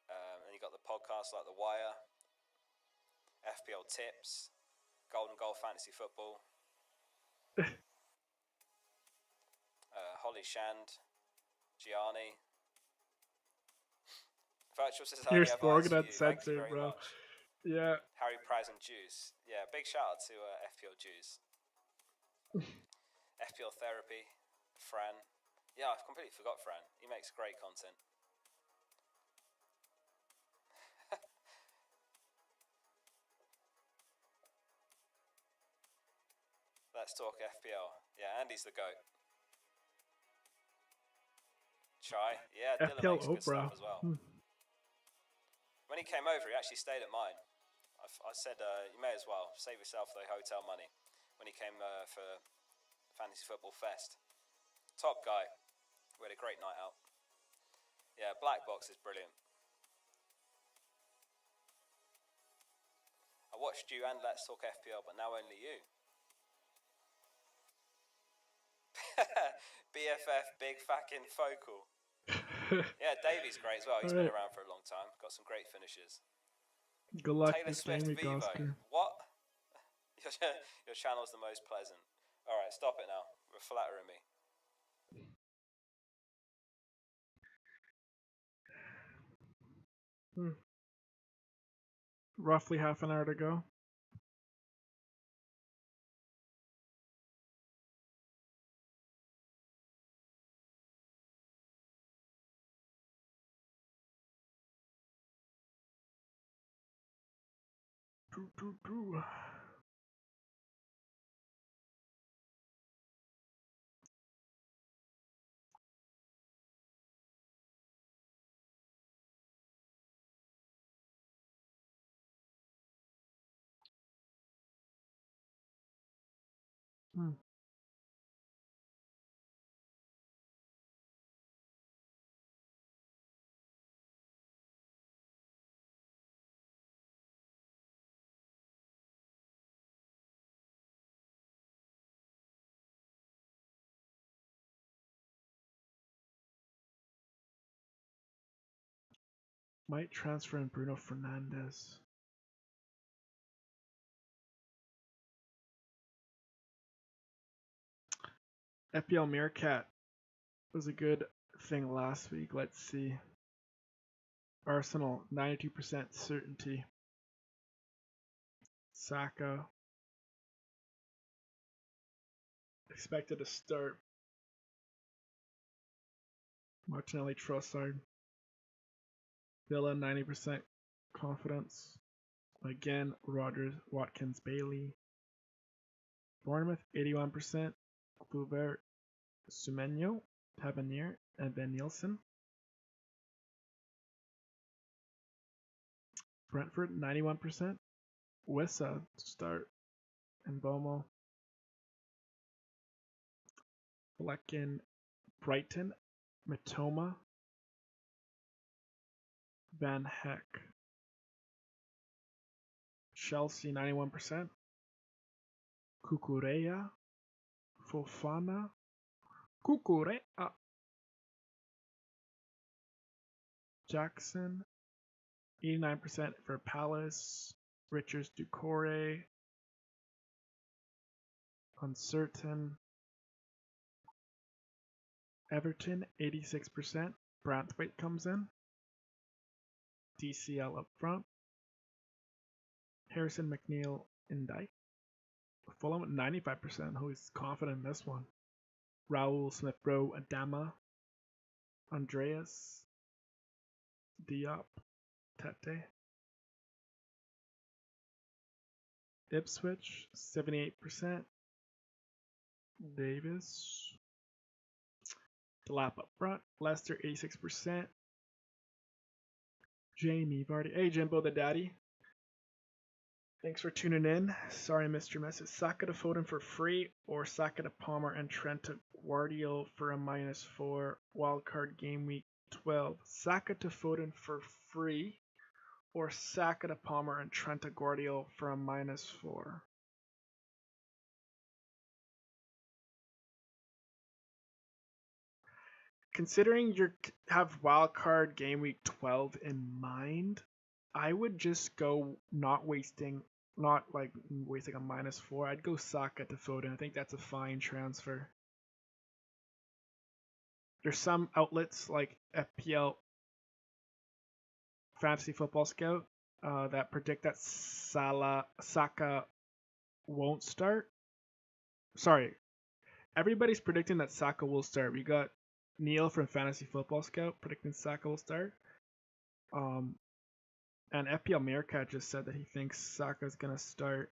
And you've got the podcasts like The Wire, FPL Tips, Golden Goal Fantasy Football, Holly Shand, Gianni. Virtual says You're only advice for Sporgan you. Thank you uncensored, very bro. much. Yeah. Harry Praz and Juice. Yeah, big shout out to FPL Juice. FPL Therapy, Fran. Yeah, I've completely forgot Fran. He makes great content. Let's talk FPL. Yeah, Andy's the GOAT. Chai. Yeah, Dylan FPL makes good Oprah. stuff as well. When he came over, he actually stayed at mine. I said, you may as well save yourself the hotel money. When he came for Fantasy Football Fest. Top guy. We had a great night out. Yeah, Black Box is brilliant. I watched you and Let's Talk FPL, but now only you. BFF, big fucking focal. Yeah, Davey's great as well. He's been around for a long time. Got some great finishes. Good luck Taylor this Swift game week, Vivo. Oscar. What? Your channel's the most pleasant. Alright, stop it now. You're flattering me. Roughly half an hour to go. True. Might transfer in Bruno Fernandes. FPL Meerkat was a good thing last week. Let's see. Arsenal, 92% certainty. Saka. Expected to start. Martinelli, Trossard. Villa, 90% confidence. Again, Rodgers, Watkins, Bailey. Bournemouth, 81%. Kluivert, Semenyo, Tavernier, and Ben Nielsen. Brentford, 91%. Wissa to start. And Bomo. Flecken, Brighton, Matoma, Van Heck. Chelsea, 91%. Cucurella, Fofana, Cucurella. Jackson, 89% for Palace. Richards, Ducore, uncertain. Everton, 86%. Branthwaite comes in. DCL up front. Harrison, McNeil, Indike. Fulham, 95%. Who's confident in this one? Raul, Smith-Rowe, Adama, Andreas, Diop, Tete. Ipswich, 78%. Davis. Delap up front. Leicester, 86%. Jamie Vardy. Hey, Jimbo the Daddy. Thanks for tuning in. Sorry I missed your message. Saka to Foden for free or Saka to Palmer and Trent to Guardiola for a -4 wildcard game week 12. Saka to Foden for free or Saka to Palmer and Trent to Guardiola for a -4. Considering you have wildcard game week 12 in mind, I would just go not wasting a -4. I'd go Saka to Foden. I think that's a fine transfer. There's some outlets like FPL Fantasy Football Scout that predict that Saka won't start. Sorry, everybody's predicting that Saka will start. We got Neil from Fantasy Football Scout predicting Saka will start. And FPL Meerkat just said that he thinks Saka's gonna start.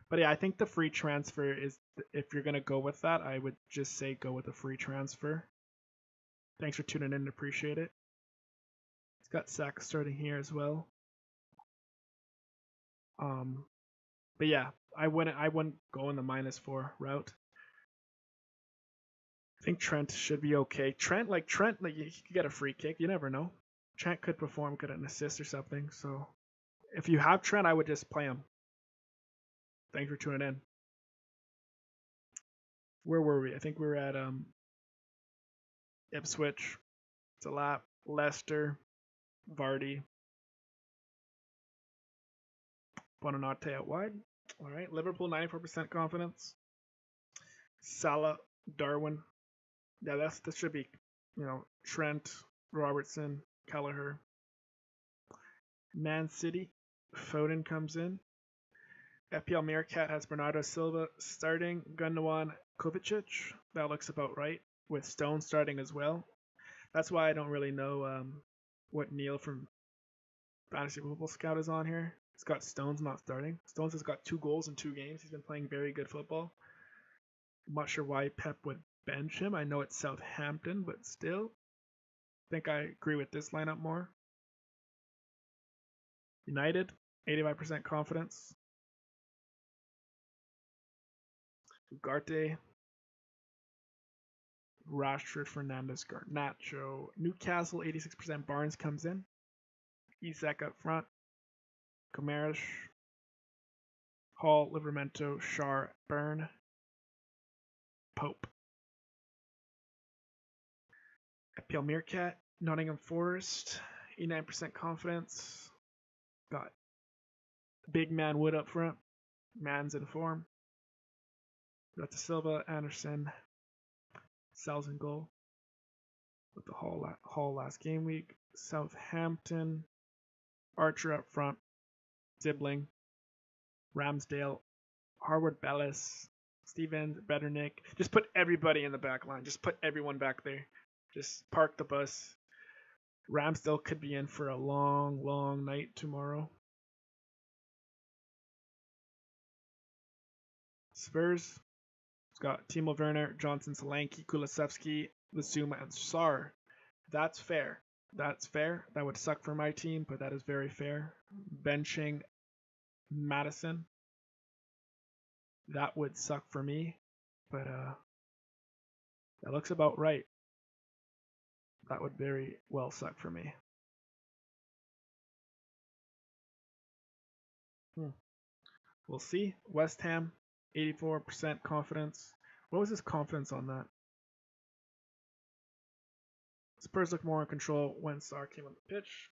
But yeah, I think the free transfer is, if you're gonna go with that, I would just say go with a free transfer. Thanks for tuning in, appreciate it. It's got Saka starting here as well. But yeah, I wouldn't go in the -4 route. I think Trent should be okay. Trent, you could get a free kick. You never know. Trent could perform, could an assist or something. So if you have Trent, I would just play him. Thanks for tuning in. Where were we? I think we were at Ipswich. It's a lap. Leicester. Vardy. Buonanotte out wide. All right. Liverpool, 94% confidence. Salah. Darwin. Yeah, that should be, Trent, Robertson, Kelleher. Man City, Foden comes in. FPL Meerkat has Bernardo Silva starting. Gundogan, Kovacic. That looks about right, with Stone starting as well. That's why I don't really know what Neil from Fantasy Football Scout is on here. He's got Stones not starting. Stones has got 2 goals in 2 games. He's been playing very good football. I'm not sure why Pep would bench him. I know it's Southampton, but still, I think I agree with this lineup more. United, 85% confidence. Ugarte, Rashford, Fernandes, Garnacho. Newcastle, 86%. Barnes comes in. Isak up front. Kamarish, Hall, Livramento, Schär, Byrne, Pope. FPL Meerkat, Nottingham Forest, 89% confidence. Got big man Wood up front. Man's in form. Got the Silva, Anderson, Sal's in goal. With the Hall last game week. Southampton, Archer up front. Dibling, Ramsdale, Harwood Bellis, Stevens, Betternick. Just put everybody in the back line. Just put everyone back there. Just park the bus. Ramsdale could be in for a long, long night tomorrow. Spurs. It's got Timo Werner, Johnson, Solanke, Kulusevski, Lisuma, and Sarr. That's fair. That's fair. That would suck for my team, but that is very fair. Benching Madison. That would suck for me, but that looks about right. That would very well suck for me. We'll see. West Ham, 84% confidence. What was his confidence on that? Spurs look more in control when Sarr came on the pitch.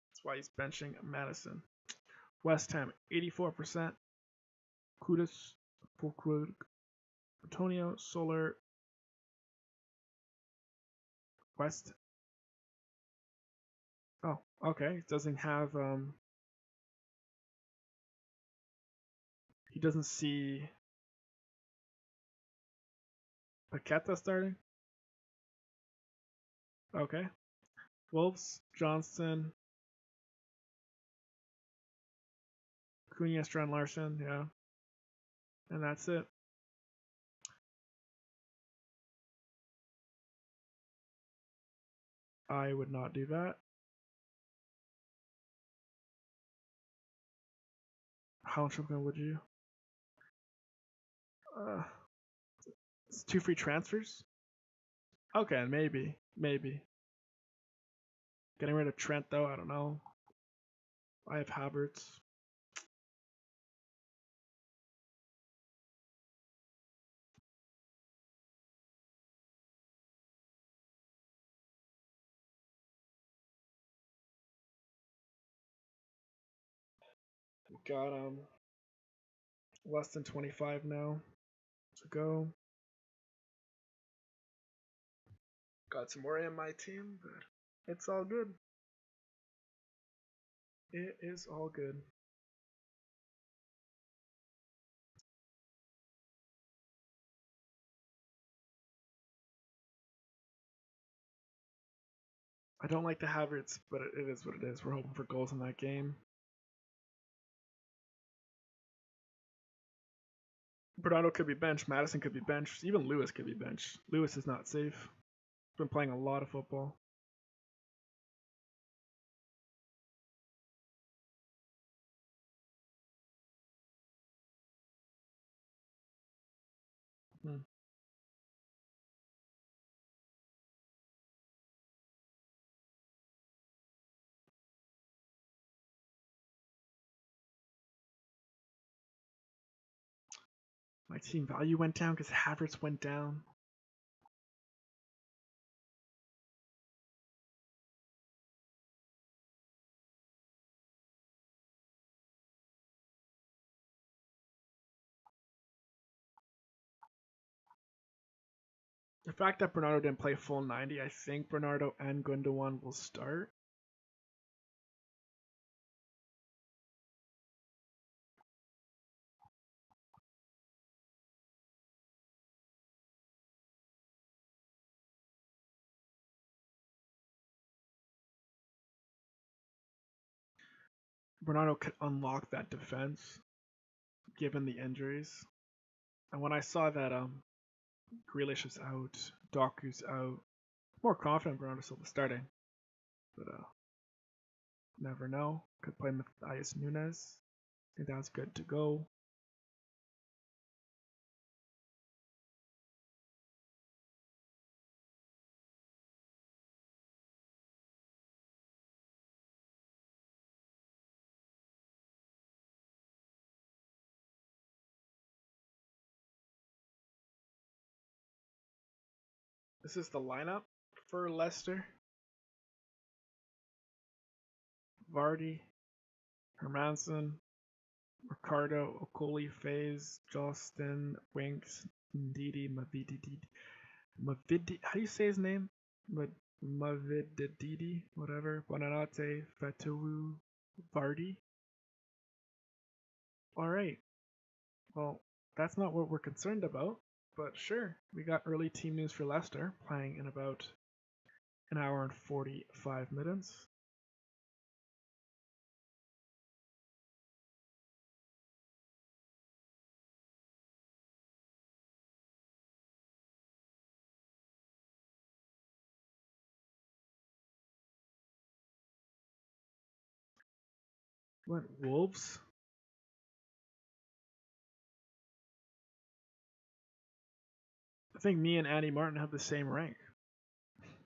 That's why he's benching Madison. West Ham, 84%. Kudus, Fulkrug, Antonio, Soler, West. Oh, okay. Doesn't have he doesn't see Paqueta starting. Okay. Wolves, Johnston, Cunha, Strand Larson, yeah. And that's it. I would not do that. How much would you? It's 2 free transfers? Okay, maybe. Getting rid of Trent, though, I don't know. I have Havertz. We got less than 25 now to go. Got some more in my team, but it's all good. It is all good. I don't like the Havertz, but it is what it is. We're hoping for goals in that game. Bernardo could be benched. Madison could be benched. Even Lewis could be benched. Lewis is not safe. Been playing a lot of football. My team value went down because Havertz went down. The fact that Bernardo didn't play full 90, I think Bernardo and Gundogan will start. Bernardo could unlock that defense given the injuries. And when I saw that Grealish is out, Doku's out, more confident Bernardo Silva starting. But never know. Could play Matthias Nunes. I think that's good to go. This is the lineup for Leicester. Vardy, Hermansen, Ricardo, Okoli, Faze, Jostin, Winks, Ndidi, Mavidi, how do you say his name? Mavididi, whatever. Bonanate, Fatawu, Vardy. Alright. Well, that's not what we're concerned about, but sure. We got early team news for Leicester, playing in about an hour and 45 minutes. Went Wolves. I think me and Andy Martin have the same rank.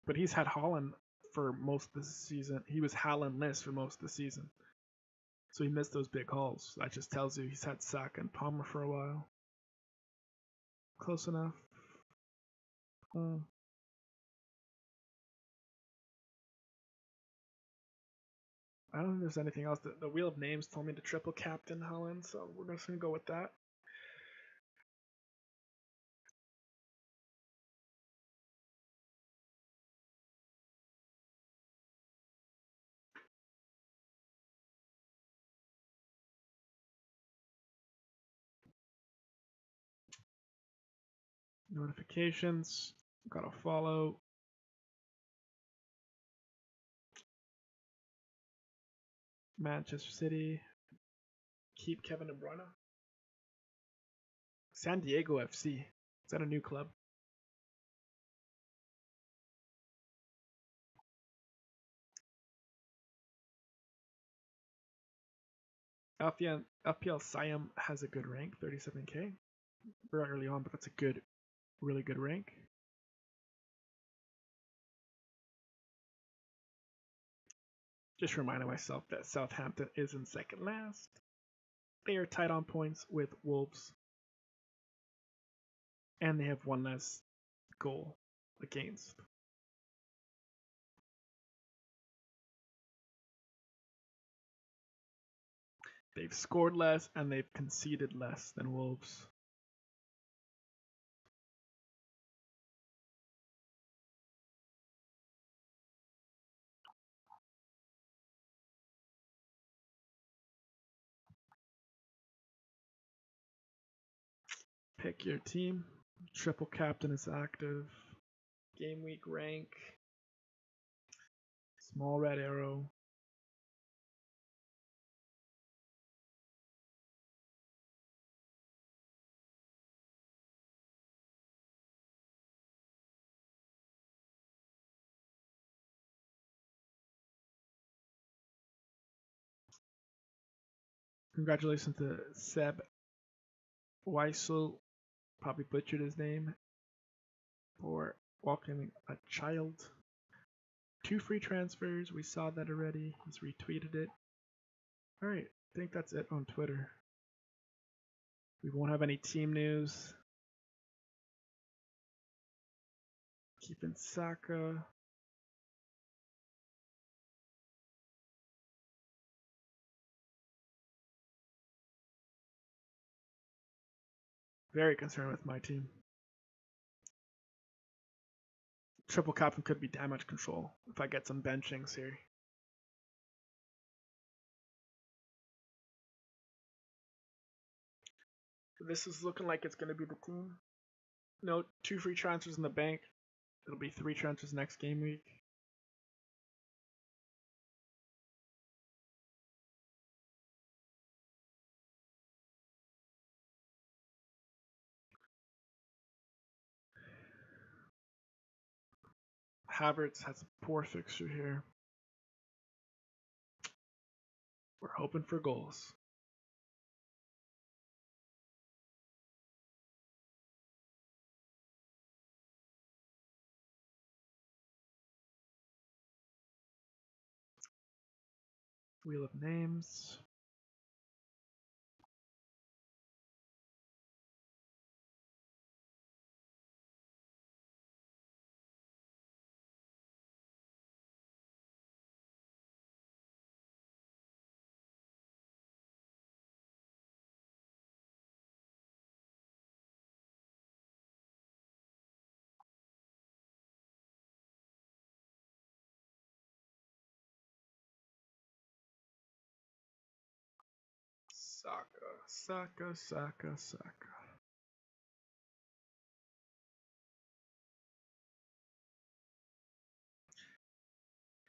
But he's had Haaland for most of the season. He was Haaland-less for most of the season. So he missed those big hauls. That just tells you he's had Saka and Palmer for a while. Close enough. I don't think there's anything else. The Wheel of Names told me to triple captain Haaland, so we're just going to go with that. Notifications. Gotta follow. Manchester City. keep Kevin De Bruyne. San Diego FC. Is that a new club? FPL Siam has a good rank, 37k. Very early on, but that's a good, really good rank. Just reminding myself that Southampton is in second last. They are tied on points with Wolves. And they have one less goal against. They've scored less and they've conceded less than Wolves. Pick your team. Triple captain is active. Game week rank. Small red arrow. Congratulations to Seb Weissel, probably butchered his name, for welcoming a child. 2 free transfers, we saw that already. He's retweeted it. Alright, I think that's it on Twitter. We won't have any team news. Keeping Saka. Very concerned with my team. Triple captain could be damage control if I get some benchings here. This is looking like it's going to be the team. No, 2 free transfers in the bank. It'll be 3 transfers next game week. Havertz has a poor fixture here. We're hoping for goals. Wheel of names. Saka.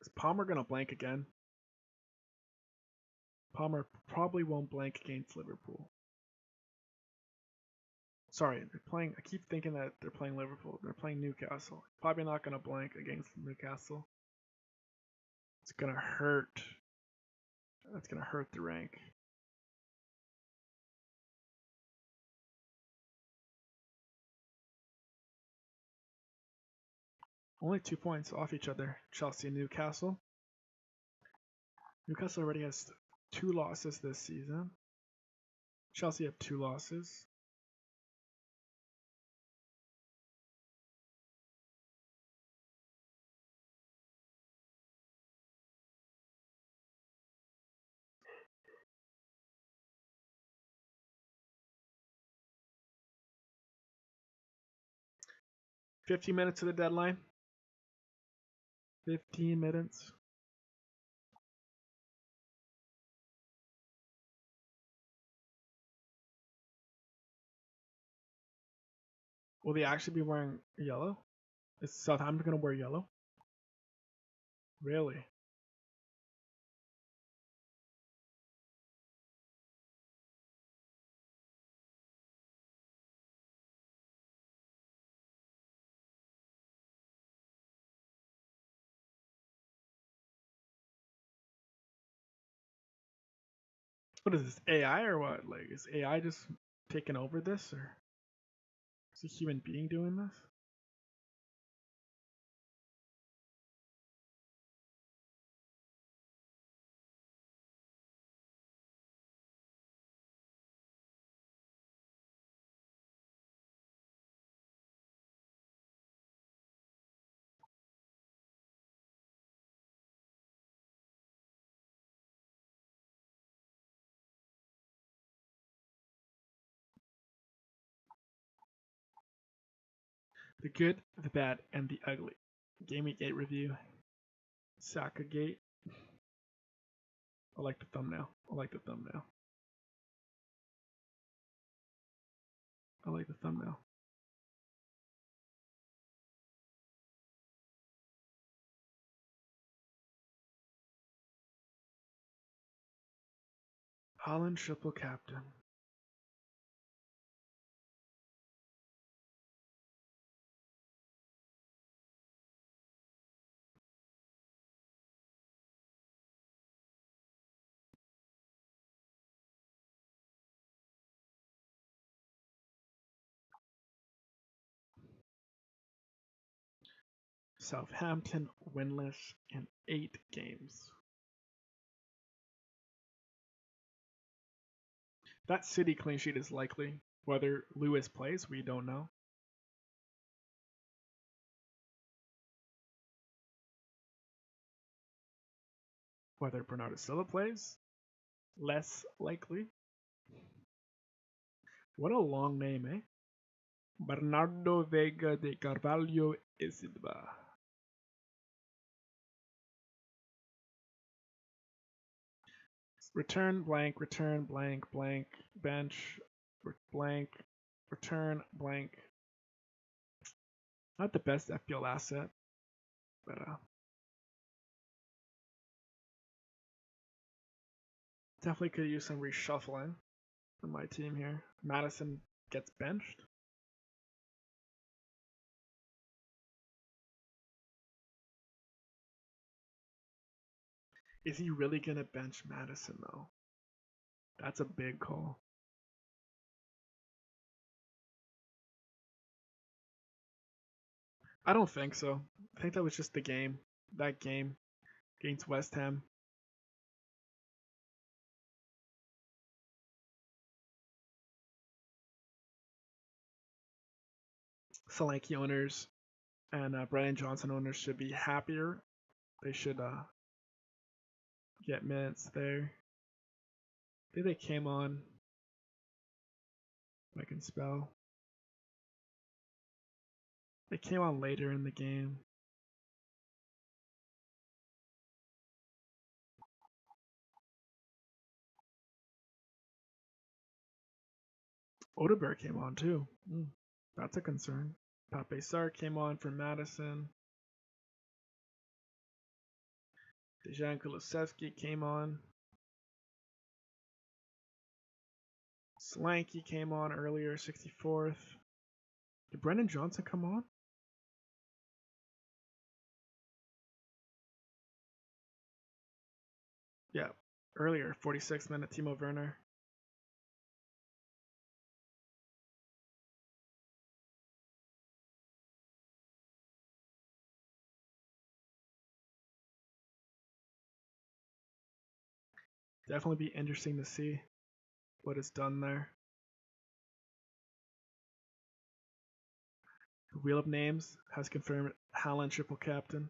Is Palmer gonna blank again? Palmer probably won't blank against Liverpool. Sorry, they're playing. I keep thinking that they're playing Liverpool. They're playing Newcastle. Probably not gonna blank against Newcastle. It's gonna hurt. That's gonna hurt the rank. Only 2 points off each other, Chelsea and Newcastle. Newcastle already has 2 losses this season. Chelsea have 2 losses. $15 minutes to the deadline. 15 minutes. Will they actually be wearing yellow? Is Southampton going to wear yellow? Really? What is this, AI or what? Like, is AI just taking over this, or is a human being doing this? The good, the bad, and the ugly. Gamweek8 review. Saka Gate. I like the thumbnail. I like the thumbnail. I like the thumbnail. Haaland triple captain. Southampton winless in 8 games. That City clean sheet is likely. Whether Lewis plays, we don't know. Whether Bernardo Silva plays, less likely. What a long name, eh? Bernardo Vega de Carvalho e Silva. Return blank, blank, bench, blank, return blank. Not the best FPL asset, but definitely could use some reshuffling for my team here. Madison gets benched. Is he really going to bench Madison, though? That's a big call. I don't think so. I think that was just the game. That game against West Ham. Solanke owners and Brian Johnson owners should be happier. They should get minutes there. I think they came on. If I can spell. They came on later in the game. Odeberg came on too. That's a concern. Pape Sarr came on for Madison. Dejan Kulusevski came on. Solanke came on earlier, 64th. Did Brendan Johnson come on? Yeah, earlier, 46th minute, Timo Werner. Definitely be interesting to see what is done there. The Wheel of Names has confirmed Haaland triple captain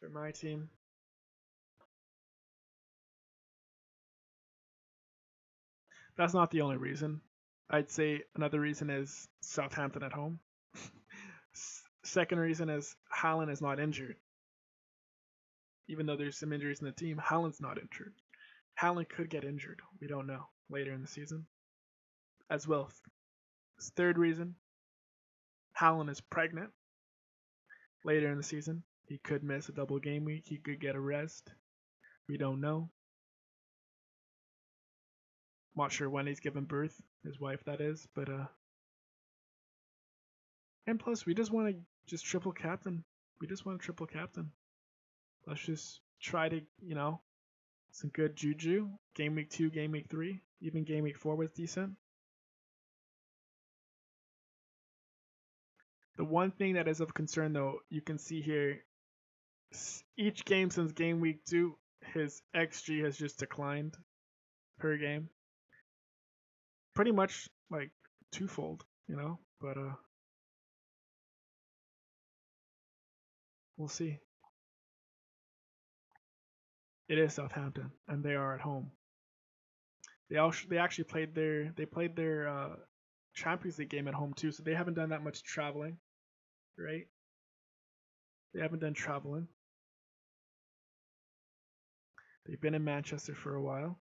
for my team. That's not the only reason. I'd say another reason is Southampton at home. Second reason is Haaland is not injured. Even though there's some injuries in the team, Haaland's not injured. Haaland could get injured. We don't know later in the season. As well, third reason, Haaland is pregnant. Later in the season, he could miss a double game week. He could get a rest. We don't know. Not sure when he's given birth, his wife that is, but and plus we just want to triple captain. We just want to triple captain. Let's just try to, Some good juju. Game week 2, game week 3, even game week 4 was decent. The one thing that is of concern, though, you can see here, each game since game week 2, his XG has just declined per game. Pretty much like twofold, you know, but we'll see. It is Southampton, and they are at home. They actually played their Champions League game at home too, so they haven't done that much traveling, right? They haven't done traveling. They've been in Manchester for a while.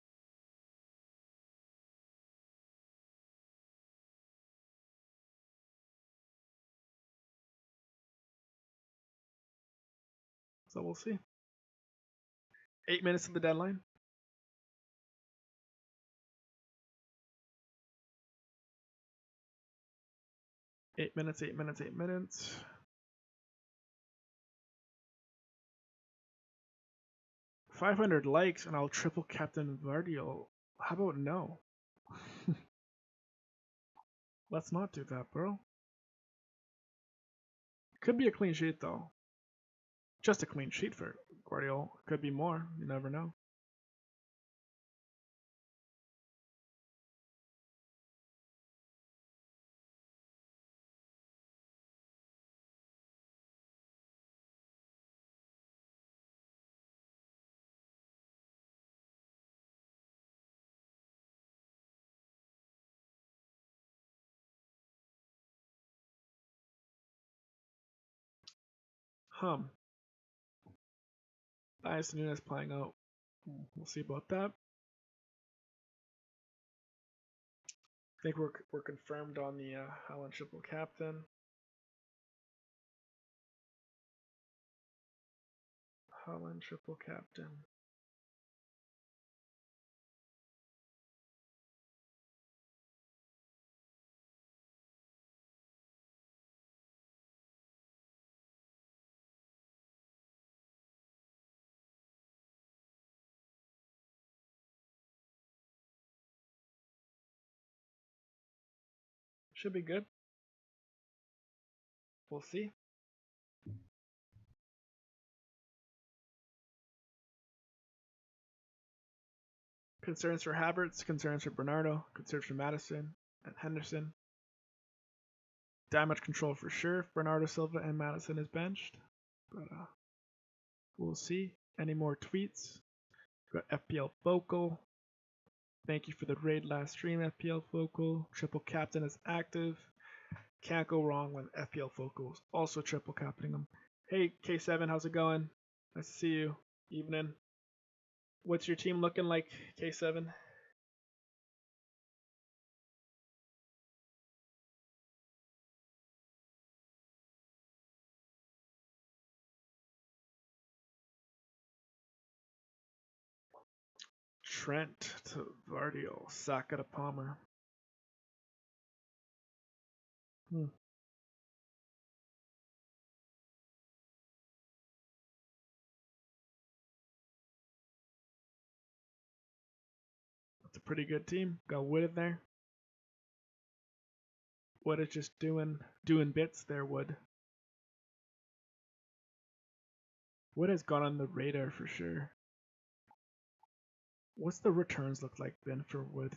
So we'll see. 8 minutes to the deadline. Eight minutes. 500 likes and I'll triple captain Vardiel. How about no? Let's not do that, bro. Could be a clean sheet though. Just a clean sheet for Guardiola. Could be more. You never know. Nice Nunes playing out. We'll see about that. I think we're confirmed on the Haaland triple captain. Haaland triple captain. Should be good. We'll see. Concerns for Havertz, concerns for Bernardo, concerns for Madison and Henderson. Damage control for sure if Bernardo Silva and Madison is benched. But we'll see. Any more tweets? Got FPL Focal. Thank you for the raid last stream, FPL Focal. Triple captain is active. Can't go wrong when FPL Focal is also triple captaining them. Hey K7, how's it going? Nice to see you. Evening. What's your team looking like, K7? Trent to Vardiel, Saka to Palmer. That's a pretty good team. Got Wood in there. Wood is just doing bits there, Wood. Wood has gone on the radar for sure. What's the returns look like, Ben, for Wood?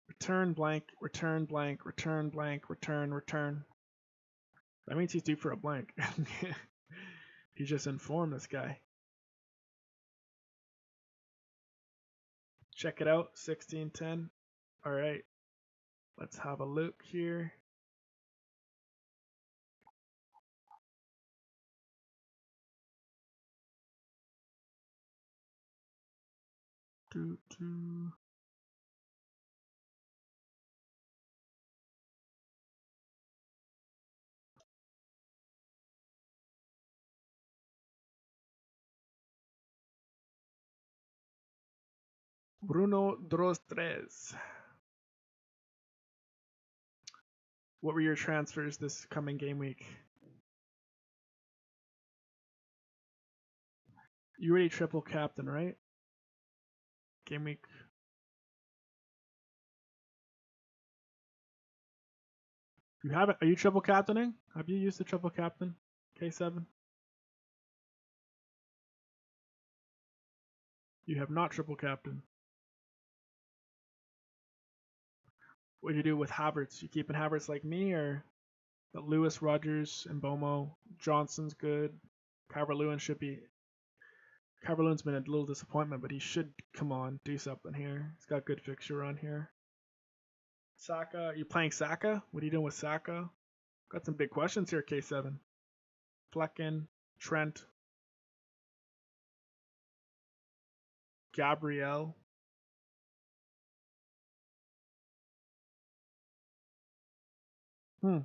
Return blank, return blank, return blank, return. That means he's due for a blank. He's just informed, this guy. Check it out, 1610. All right, let's have a look here. Bruno Drostres. What were your transfers this coming game week? You already triple captain, right? Game week. You haven't? Are you triple captaining? Have you used the triple captain? K7? You have not triple captain. What do you do with Havertz? You keeping Havertz like me, or Lewis, Rogers, and Bomo? Johnson's good. Calvert-Lewin should be. Calvert-Lewin's been a little disappointment, but he should come on, do something here. He's got good fixture run here. Saka, you playing Saka? What are you doing with Saka? Got some big questions here, K7. Flecken, Trent, Gabriel. You're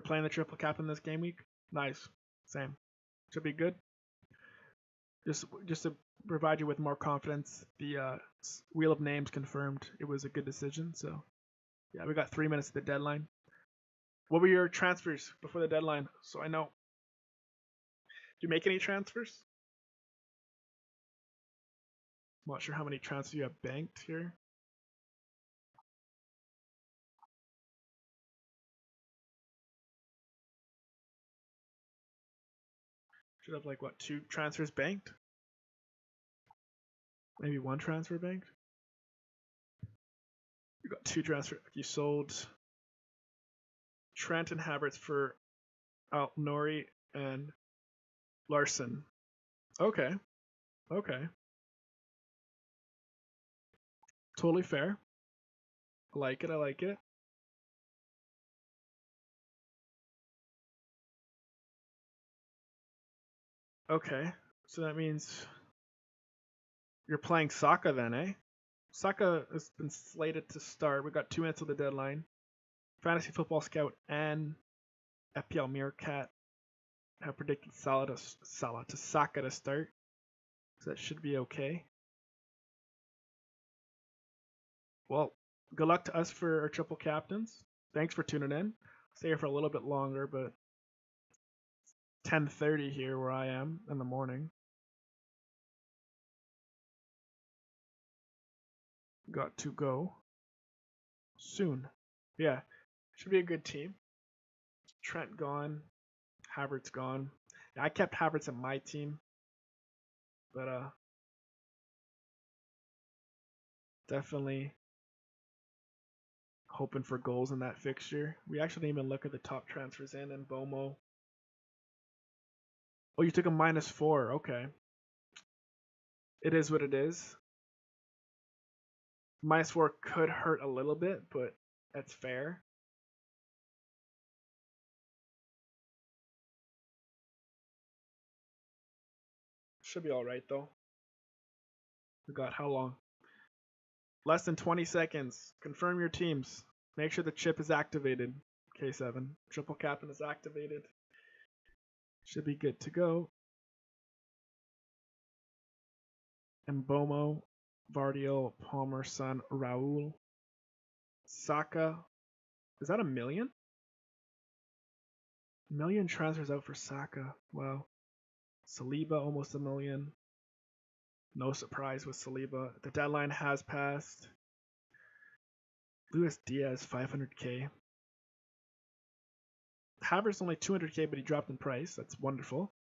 playing the triple captain this game week? Nice. Same. Should be good. Just to provide you with more confidence, the wheel of names confirmed it was a good decision. So, yeah, we got 3 minutes at the deadline. What were your transfers before the deadline? So I know. Did you make any transfers? I'm not sure how many transfers you have banked here. Should have like what, 2 transfers banked? Maybe 1 transfer banked? You got 2 transfers. You sold Trent and Havertz for Nori and Larson. Okay. Okay. Totally fair. I like it. I like it. Okay. So that means you're playing Saka then, eh? Saka has been slated to start. We got 2 minutes of the deadline. Fantasy Football Scout and FPL Meerkat have predicted Saka to start. So that should be okay. Well, good luck to us for our triple captains. Thanks for tuning in. Stay here for a little bit longer, but 10:30 here where I am in the morning. Got to go soon. Yeah, should be a good team. Trent gone, Havertz gone. Yeah, I kept Havertz in my team, but definitely hoping for goals in that fixture. We actually didn't even look at the top transfers in and Bomo. Oh, you took a -4. Okay. It is what it is. -4 could hurt a little bit, but that's fair. Should be alright though. We got how long? Less than 20 seconds. Confirm your teams. Make sure the chip is activated. K7. Triple captain is activated. Should be good to go. Mbomo, Vardiel, Palmer, Son, Raul, Saka. Is that 1 million? 1 million transfers out for Saka. Wow. Saliba, almost 1 million. No surprise with Saliba. The deadline has passed. Luis Diaz, 500k. Havertz only 200k, but he dropped in price. That's wonderful.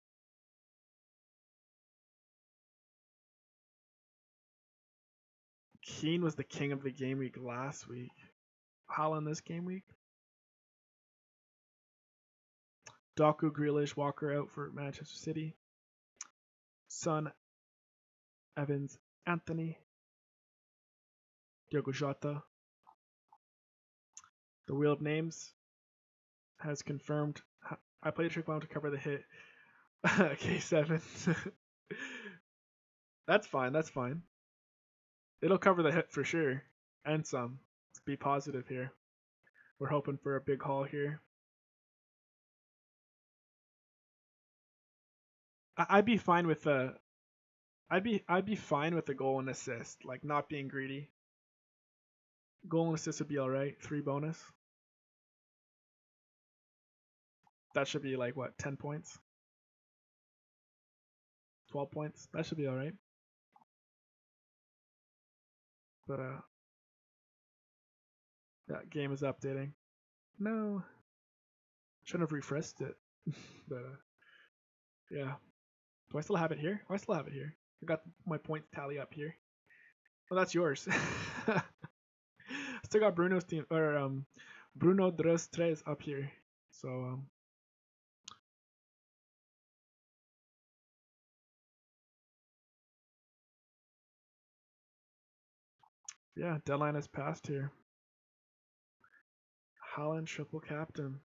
Keane was the king of the game week last week. Haaland this game week. Doku, Grealish, Walker out for Manchester City. Son, Evans, Anthony. Diogo Jota. The wheel of names has confirmed. I played a trick bomb to cover the hit. K7. That's fine. That's fine. It'll cover the hit for sure. And some. Let's be positive here. We're hoping for a big haul here. I'd be fine with a. I'd be fine with a goal and assist, like not being greedy. Goal and assist would be alright. 3 bonus. That should be like what, 10 points? 12 points? That should be alright. But that game is updating. No. Shouldn't have refreshed it. But yeah. Do I still have it here? Oh, I still have it here. I got my point tally up here. Oh, that's yours. Still got Bruno's team, or Bruno Dres Tres up here. So yeah, deadline has passed here. Haaland triple captain.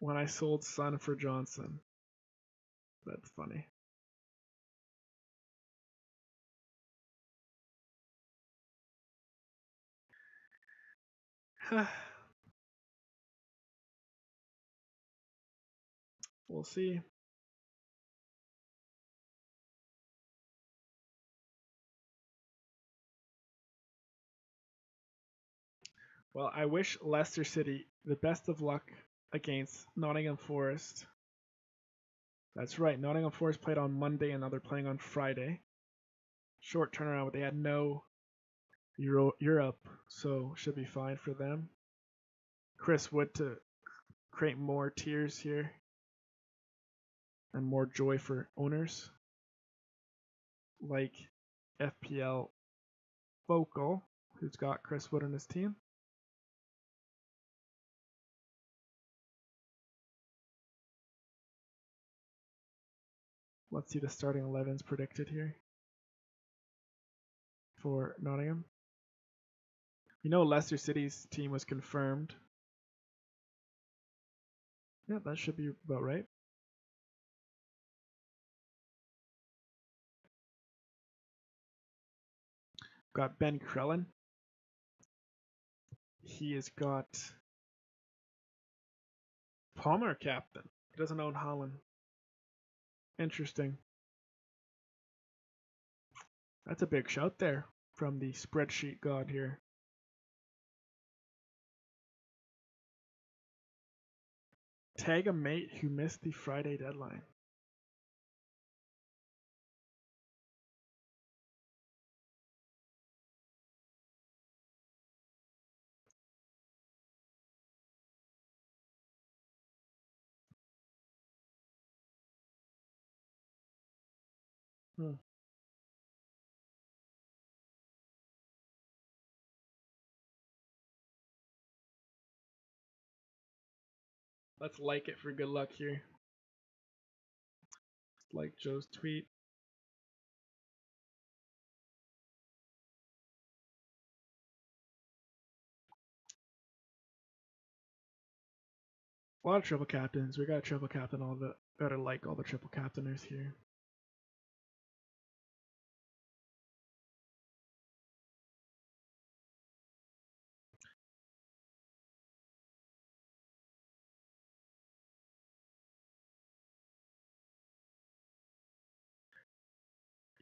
When I sold Son for Johnson. That's funny. We'll see. Well, I wish Leicester City the best of luck against Nottingham Forest. That's right, Nottingham Forest played on Monday and now they're playing on Friday. Short turnaround, but they had no Europe, so should be fine for them. Chris Wood to create more tears here and more joy for owners like FPL Focal, who's got Chris Wood on his team. Let's see the starting 11s predicted here for Nottingham. You know Leicester City's team was confirmed. Yeah, that should be about right. Got Ben Crellin. He has got Palmer captain. He doesn't own Haaland. Interesting. That's a big shout there from the spreadsheet god here. Tag a mate who missed the Friday deadline. Let's like it for good luck here. Let's like Joe's tweet. A lot of triple captains. We got a triple captain. Gotta like all the triple captainers here.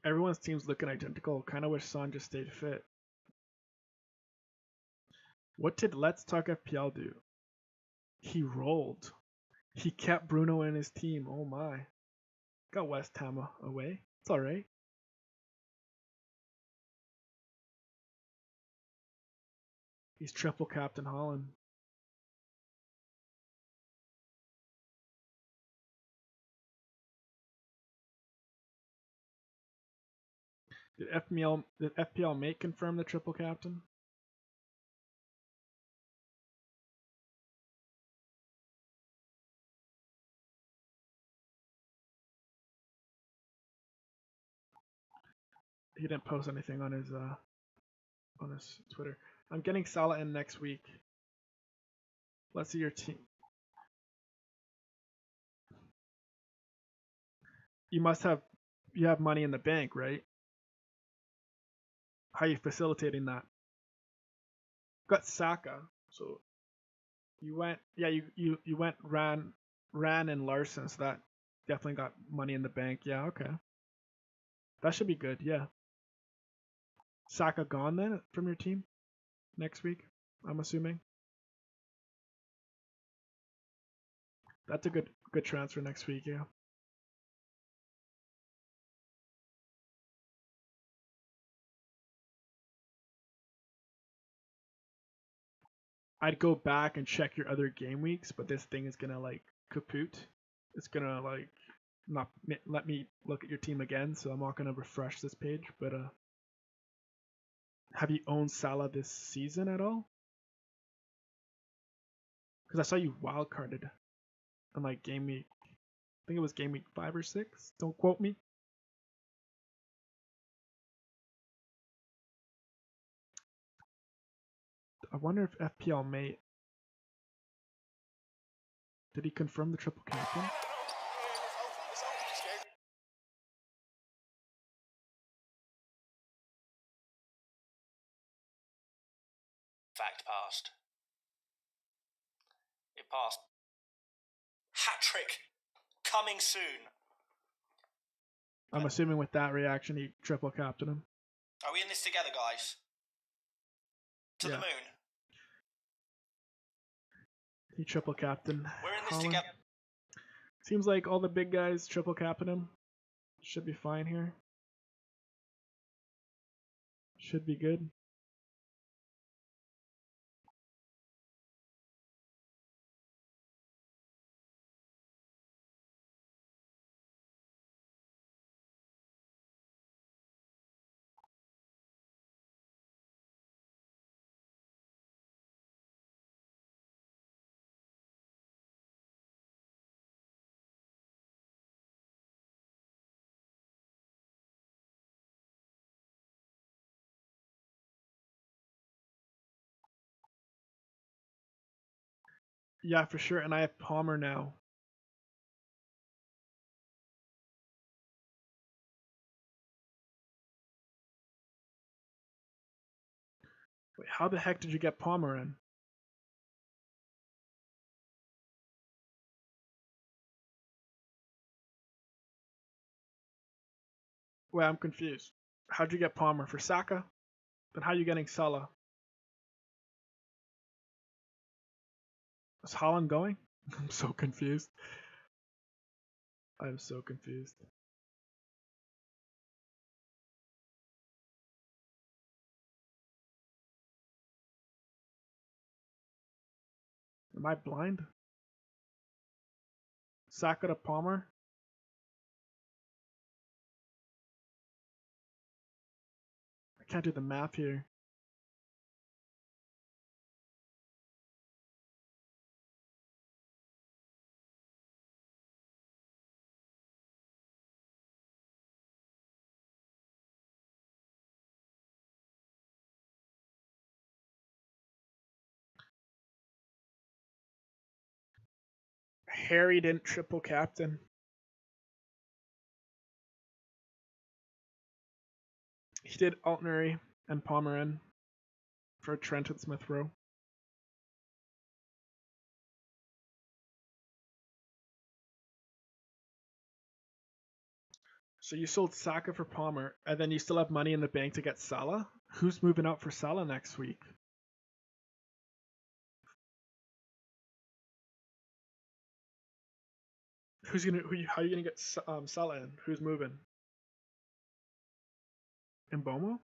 Everyone's team's looking identical. Kind of wish Son just stayed fit. What did Let's Talk FPL do? He rolled. He kept Bruno in his team. Oh my. Got West Ham away. It's alright. He's triple captain Haaland. Did FPL mate confirm the triple captain? He didn't post anything on his Twitter. I'm getting Salah in next week. Let's see your team. You have money in the bank, right? How are you facilitating that? Got Saka, so you went, yeah, you went Ran and Larson, so definitely got money in the bank. Yeah, okay. That should be good, yeah. Saka gone then from your team next week, I'm assuming. That's a good transfer next week, yeah. I'd go back and check your other game weeks, but this thing is gonna like kaput. It's gonna like not let me look at your team again, so I'm not gonna refresh this page. But have you owned Salah this season at all? Because I saw you wildcarded on like game week. I think it was game week 5 or 6. Don't quote me. I wonder if FPL mate. Did he confirm the triple captain? Fact passed. It passed. Hat trick coming soon. I'm assuming with that reaction, he triple captain him. Are we in this together, guys? To the moon. He triple captain. We're in this Haaland. together. Seems like all the big guys triple captain him. Should be fine here. Should be good. Yeah, for sure. And I have Palmer now. Wait, how the heck did you get Palmer in? Wait, I'm confused. How'd you get Palmer for Saka? Then how are you getting Salah? Is Haaland going? I'm so confused. I'm so confused. Am I blind? Saka to Palmer? I can't do the math here. Harry didn't triple captain. He did Altnary and Palmer in for Trent and Smith Rowe. So you sold Saka for Palmer, and then you still have money in the bank to get Salah? Who's moving out for Salah next week? How are you gonna get Salah in? Who's moving? Mbomo?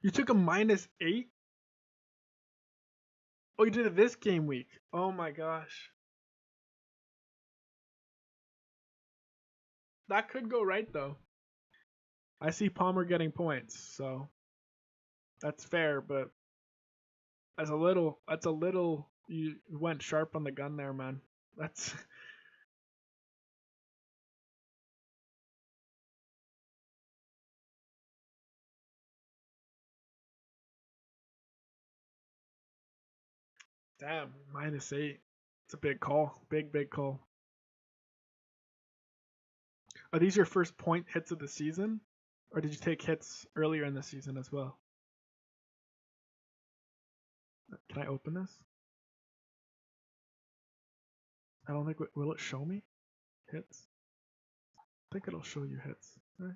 You took a -8? Oh, you did it this game week. Oh my gosh. That could go right though. I see Palmer getting points, so that's fair, but that's a little you went sharp on the gun there, man. That's damn, -8. It's a big call. Big call. Are these your first point hits of the season? Or did you take hits earlier in the season as well? Can I open this? I don't think will it show me hits? I think it'll show you hits, right?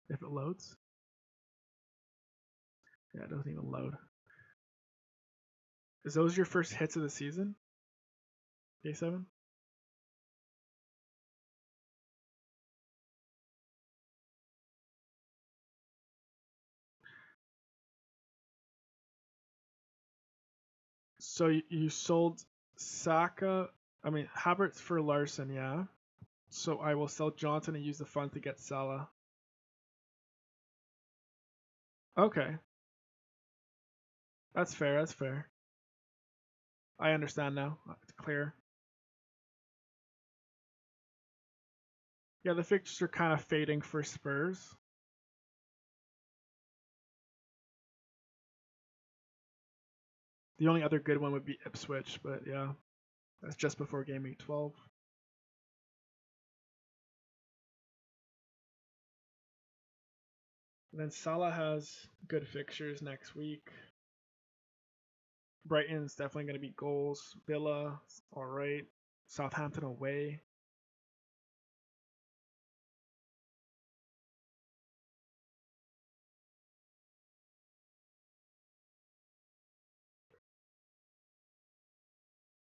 If it loads. Yeah, it doesn't even load. Is those your first hits of the season? Day 7? So you sold Havertz for Larson, yeah. So I will sell Johnson and use the funds to get Salah. Okay. That's fair, that's fair. I understand now. It's clear. Yeah, the fixtures are kind of fading for Spurs. The only other good one would be Ipswich, but yeah, that's just before game week 12. And then Salah has good fixtures next week. Brighton's definitely going to be goals. Villa, all right. Southampton away.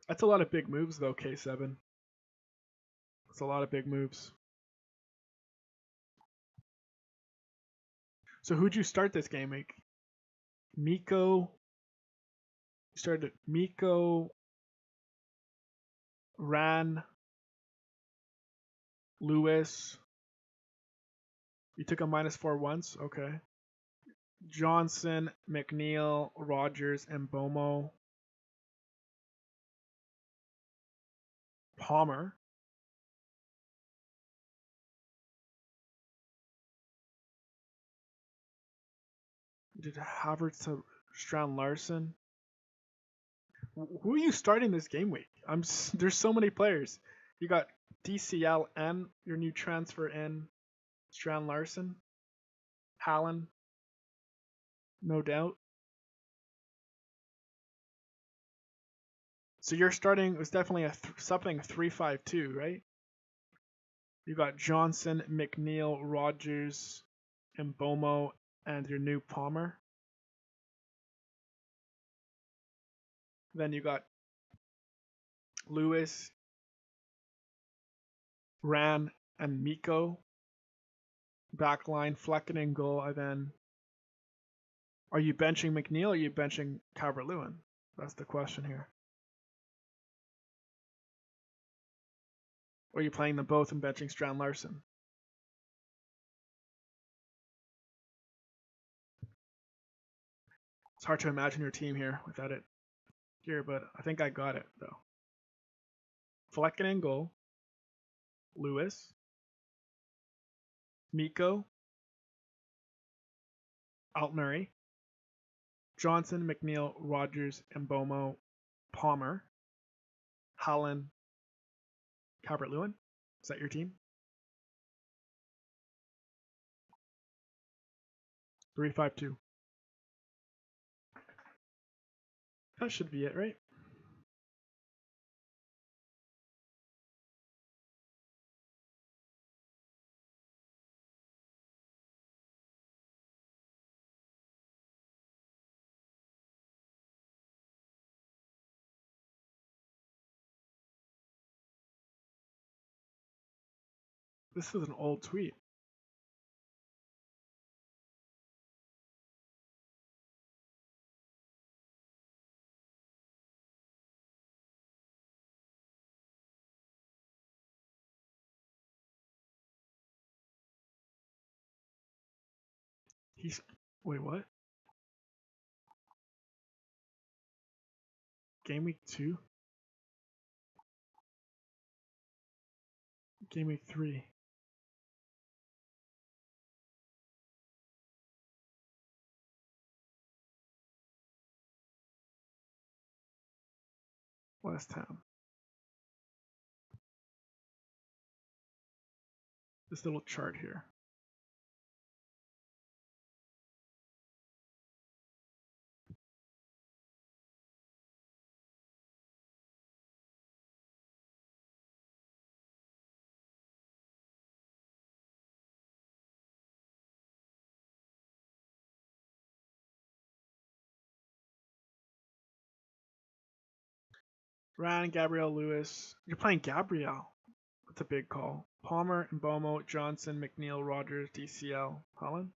That's a lot of big moves, though, K7. That's a lot of big moves. So who'd you start this game week? Miko. You started Miko, Ran, Lewis. You took a -4 once? Okay. Johnson, McNeil, Rogers, and Bomo. Palmer. Did Havertz to Strand Larson? Who are you starting this game week? There's so many players. You got DCL and your new transfer in Strand Larson, Haaland, no doubt. So you're starting. It was definitely a something 3-5-2, right? You got Johnson, McNeil, Rogers, and Bomo, and your new Palmer. Then you got Lewis, Ran, and Miko. Backline, Flecken in goal, and then are you benching McNeil or are you benching Calvert-Lewin? That's the question here. Or are you playing them both and benching Strand Larson? It's hard to imagine your team here without it here, but I think I got it though. Flecken in goal, Lewis, Miko, Altmurray, Johnson, McNeil, Rogers, and Bomo, Palmer, Haaland, Calvert-Lewin. Is that your team? 3-5-2. That should be it, right? This is an old tweet. Wait, what? Game week 2? Game week 3. West Ham. This little chart here. Ryan, Gabriel, Lewis. You're playing Gabriel. That's a big call. Palmer, Mbomo, Johnson, McNeil, Rogers, DCL, Haaland.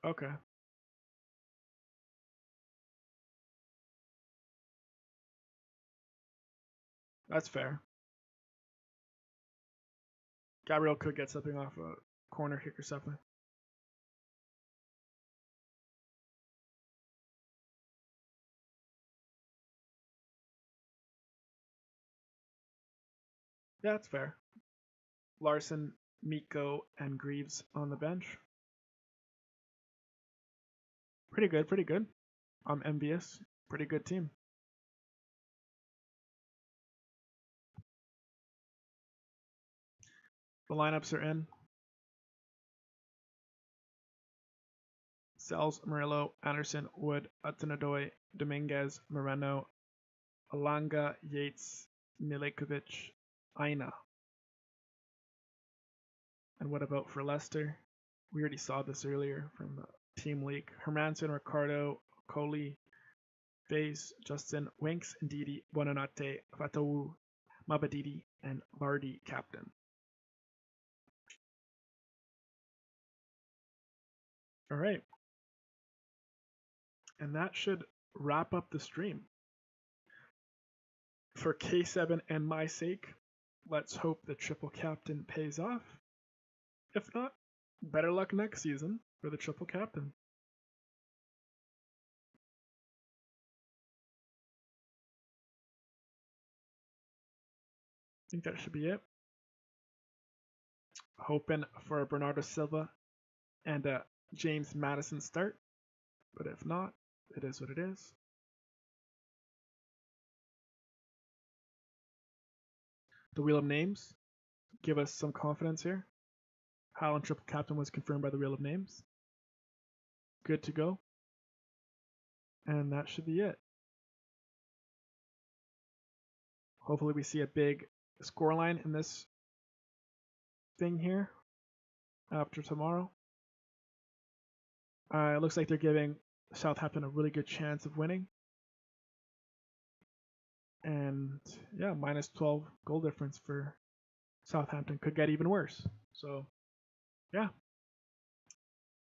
Okay. That's fair. Gabriel could get something off a corner kick or something. Yeah, that's fair. Larson, Miko, and Greaves on the bench. Pretty good, pretty good. I'm envious. Pretty good team. The lineups are in. Sells, Murillo, Anderson, Wood, Atanadoy, Dominguez, Moreno, Alanga, Yates, Milekovic, Aina. And what about for Leicester? We already saw this earlier from the team league. Hermanson, Ricardo, Coley, Faze, Justin, Winks, Ndidi, Buonanotte, Fatawu, Mabadidi, and Vardy captain. All right. And that should wrap up the stream. For K7 and my sake, let's hope the triple captain pays off. If not, better luck next season for the triple captain. I think that should be it. Hoping for a Bernardo Silva and a James Maddison start, but if not, it is what it is. The Wheel of Names give us some confidence here. Haaland triple captain was confirmed by the Wheel of Names. Good to go. And that should be it. Hopefully we see a big scoreline in this thing here after tomorrow. It looks like they're giving Southampton a really good chance of winning. And yeah, minus 12 goal difference for Southampton could get even worse. So yeah.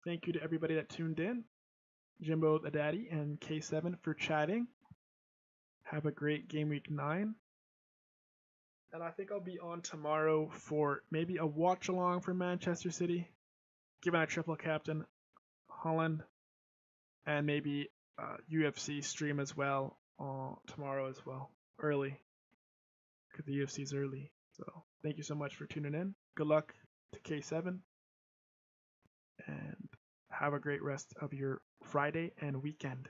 Thank you to everybody that tuned in. Jimbo the Daddy and K7 for chatting. Have a great game week 9. And I think I'll be on tomorrow for maybe a watch along for Manchester City, given a triple captain, Haaland, and maybe UFC stream as well tomorrow as well, early, because the UFC is early. So thank you so much for tuning in. Good luck to K7, and have a great rest of your Friday and weekend.